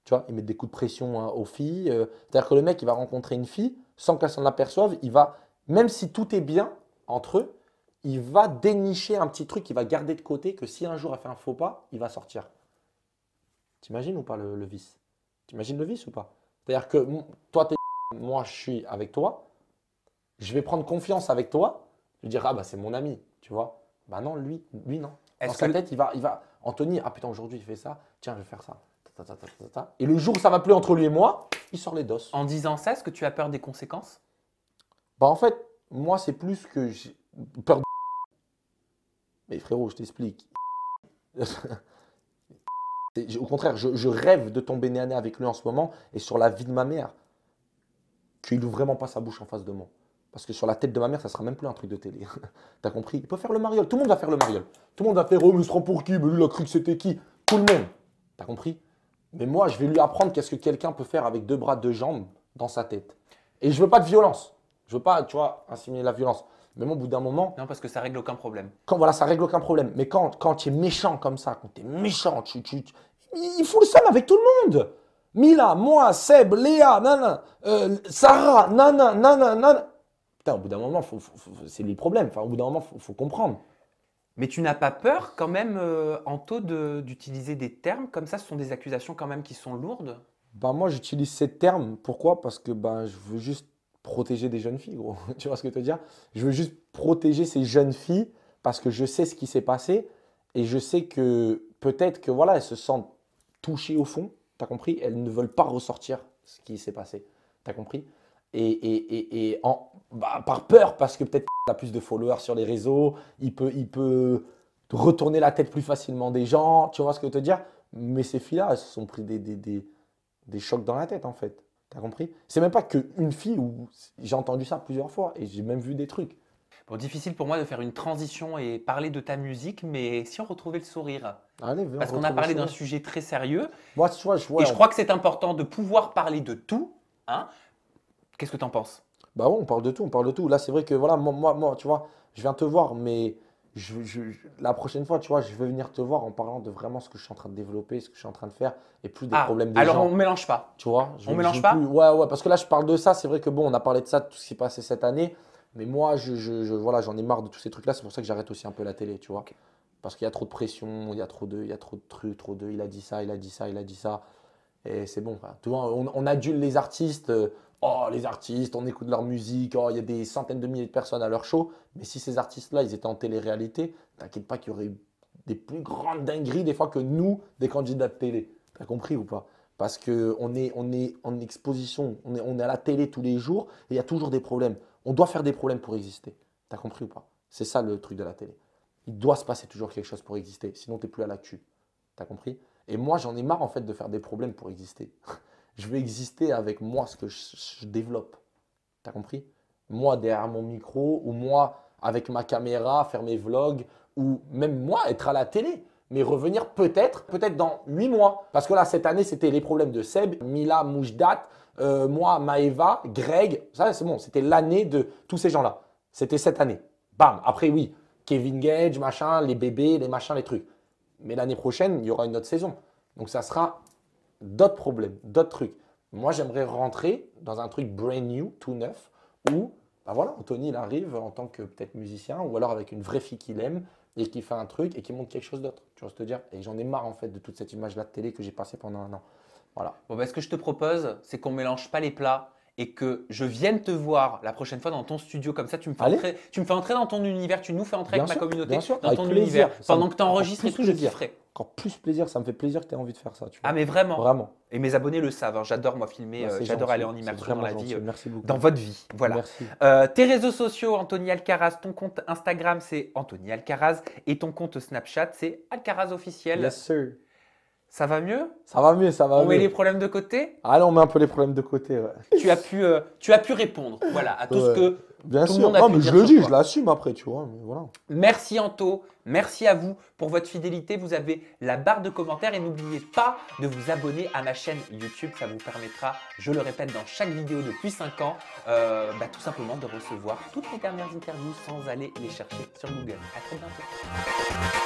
Tu vois, il met des coups de pression aux filles. C'est-à-dire que le mec, il va rencontrer une fille sans qu'elle s'en aperçoive. Il va, même si tout est bien entre eux, il va dénicher un petit truc qu'il va garder de côté que si un jour elle fait un faux pas, il va sortir. T'imagines ou pas le vice? T'imagines le vice ou pas? C'est-à-dire que toi, moi, je suis avec toi. Je vais prendre confiance avec toi. Je vais dire, ah bah c'est mon ami, tu vois. Bah non, lui non. Dans sa tête, il va, Anthony, ah putain, aujourd'hui il fait ça. Tiens, je vais faire ça. Et le jour où ça va plus entre lui et moi, il sort les doses. En disant ça, est-ce que tu as peur des conséquences? Bah en fait, moi c'est plus que j'ai peur de... Mais frérot, je t'explique. Au contraire, je rêve de tomber nez à nez avec lui en ce moment et sur la vie de ma mère, qu'il ouvre vraiment pas sa bouche en face de moi. Parce que sur la tête de ma mère, ça sera même plus un truc de télé. T'as compris? Il peut faire le mariole. Tout le monde va faire le mariole. Tout le monde va faire, oh mais il se prend pour qui? Mais lui, il a cru que c'était qui? Tout le monde. T'as compris? Mais moi, je vais lui apprendre qu'est-ce que quelqu'un peut faire avec 2 bras, 2 jambes dans sa tête. Et je veux pas de violence. Je veux pas, tu vois, assimiler la violence. Mais moi, au bout d'un moment… Non, parce que ça règle aucun problème. Voilà, ça règle aucun problème. Mais quand tu es méchant comme ça, quand tu es méchant, il fout le seum avec tout le monde. Mila, moi, Seb, Léa, nana, Sarah, nana. Putain, au bout d'un moment, c'est les problèmes. Enfin, au bout d'un moment, faut comprendre. Mais tu n'as pas peur quand même, Anto, d'utiliser des termes comme ça? Ce sont des accusations quand même qui sont lourdes. Bah moi, j'utilise ces termes. Pourquoi? Parce que bah, je veux juste protéger des jeunes filles, gros. Tu vois ce que je veux te dire? Je veux juste protéger ces jeunes filles parce que je sais ce qui s'est passé et je sais que peut-être que voilà, elles se sentent touchées au fond. T'as compris? Elles ne veulent pas ressortir ce qui s'est passé. T'as compris? Par peur, parce que peut-être qu'il a plus de followers sur les réseaux, il peut retourner la tête plus facilement des gens, tu vois ce que je veux te dire? Mais ces filles-là, elles se sont pris des chocs dans la tête, en fait. T'as compris? C'est même pas qu'une fille où j'ai entendu ça plusieurs fois et j'ai même vu des trucs. Bon, difficile pour moi de faire une transition et parler de ta musique, mais si on retrouvait le sourire? Allez, viens, parce qu'on a parlé d'un sujet très sérieux. Moi, tu vois, et je crois que c'est important de pouvoir parler de tout. Hein? Qu'est-ce que tu en penses? Bah ouais, on parle de tout, on parle de tout. Là, c'est vrai que voilà, moi, tu vois, je viens te voir, mais la prochaine fois, tu vois, je vais venir te voir en parlant de vraiment ce que je suis en train de développer, ce que je suis en train de faire, et plus des problèmes des gens. Alors on ne mélange pas. Tu vois, on mélange pas? Ouais, parce que là, je parle de ça. C'est vrai que bon, on a parlé de ça, de tout ce qui s'est passé cette année, mais moi, voilà, j'en ai marre de tous ces trucs-là. C'est pour ça que j'arrête aussi un peu la télé, tu vois. Okay. Parce qu'il y a trop de pression, il y a trop de trucs, il a dit ça, il a dit ça, il a dit ça. Et c'est bon. Enfin, tu vois, on adule les artistes. Oh, les artistes, on écoute leur musique. Oh, il y a des centaines de milliers de personnes à leur show. Mais si ces artistes-là, ils étaient en télé-réalité, t'inquiète pas qu'il y aurait des plus grandes dingueries des fois que nous, des candidats de télé. T'as compris ou pas? Parce qu'on est en exposition, on est à la télé tous les jours et il y a toujours des problèmes. On doit faire des problèmes pour exister. T'as compris ou pas? C'est ça le truc de la télé. Il doit se passer toujours quelque chose pour exister. Sinon, t'es plus à l'actu. T'as compris? Et moi, j'en ai marre en fait de faire des problèmes pour exister. Je veux exister avec moi, ce que je développe. T'as compris? Moi, derrière mon micro, ou moi, avec ma caméra, faire mes vlogs, ou même moi, être à la télé. Mais revenir peut-être dans 8 mois. Parce que là, cette année, c'était les problèmes de Seb, Mila, Moujdat, moi, Maëva, Greg. Ça, c'est bon, c'était l'année de tous ces gens-là. C'était cette année. Bam. Après, oui, Kevin Gage, machin, les bébés, les machins, les trucs. Mais l'année prochaine, il y aura une autre saison. Donc, ça sera d'autres problèmes, d'autres trucs. Moi, j'aimerais rentrer dans un truc brand new, tout neuf, où, ben voilà, Anthony, il arrive en tant que peut-être musicien, ou alors avec une vraie fille qu'il aime, et qui fait un truc, et qui montre quelque chose d'autre. Tu vois ce que je veux dire? Et j'en ai marre, en fait, de toute cette image-là de télé que j'ai passée pendant un an. Voilà. Bon, ben, ce que je te propose, c'est qu'on ne mélange pas les plats, et que je vienne te voir la prochaine fois dans ton studio. Comme ça, tu me fais entrer dans ton univers, tu nous fais entrer avec ma communauté dans ton univers. Pendant que tu enregistres et tout, je kifferai. encore plus plaisir. Ça me fait plaisir que tu aies envie de faire ça. Tu vois. Ah, mais vraiment. Vraiment. Et mes abonnés le savent, hein. J'adore moi filmer, Bah, c'est j'adore gentil, aller en c'est immersion vraiment dans la gentil. vie, Merci beaucoup. dans votre vie. Voilà. Merci. Tes réseaux sociaux, Anthony Alcaraz, ton compte Instagram c'est Anthony Alcaraz et ton compte Snapchat c'est Alcaraz officiel. Yes, sir. Ça va mieux? Ça va mieux, ça va On mieux. met les problèmes de côté? Allez, on met un peu les problèmes de côté. Ouais. Tu as pu répondre, voilà, à tout ce Ouais. que Bien tout le sûr. monde a Non, pu mais dire je le sur dis, toi. je l'assume après, tu vois. Mais voilà. Merci Anto, merci à vous pour votre fidélité. Vous avez la barre de commentaires et n'oubliez pas de vous abonner à ma chaîne YouTube. Ça vous permettra, je le répète dans chaque vidéo depuis 5 ans, tout simplement de recevoir toutes mes dernières interviews sans aller les chercher sur Google. À très bientôt.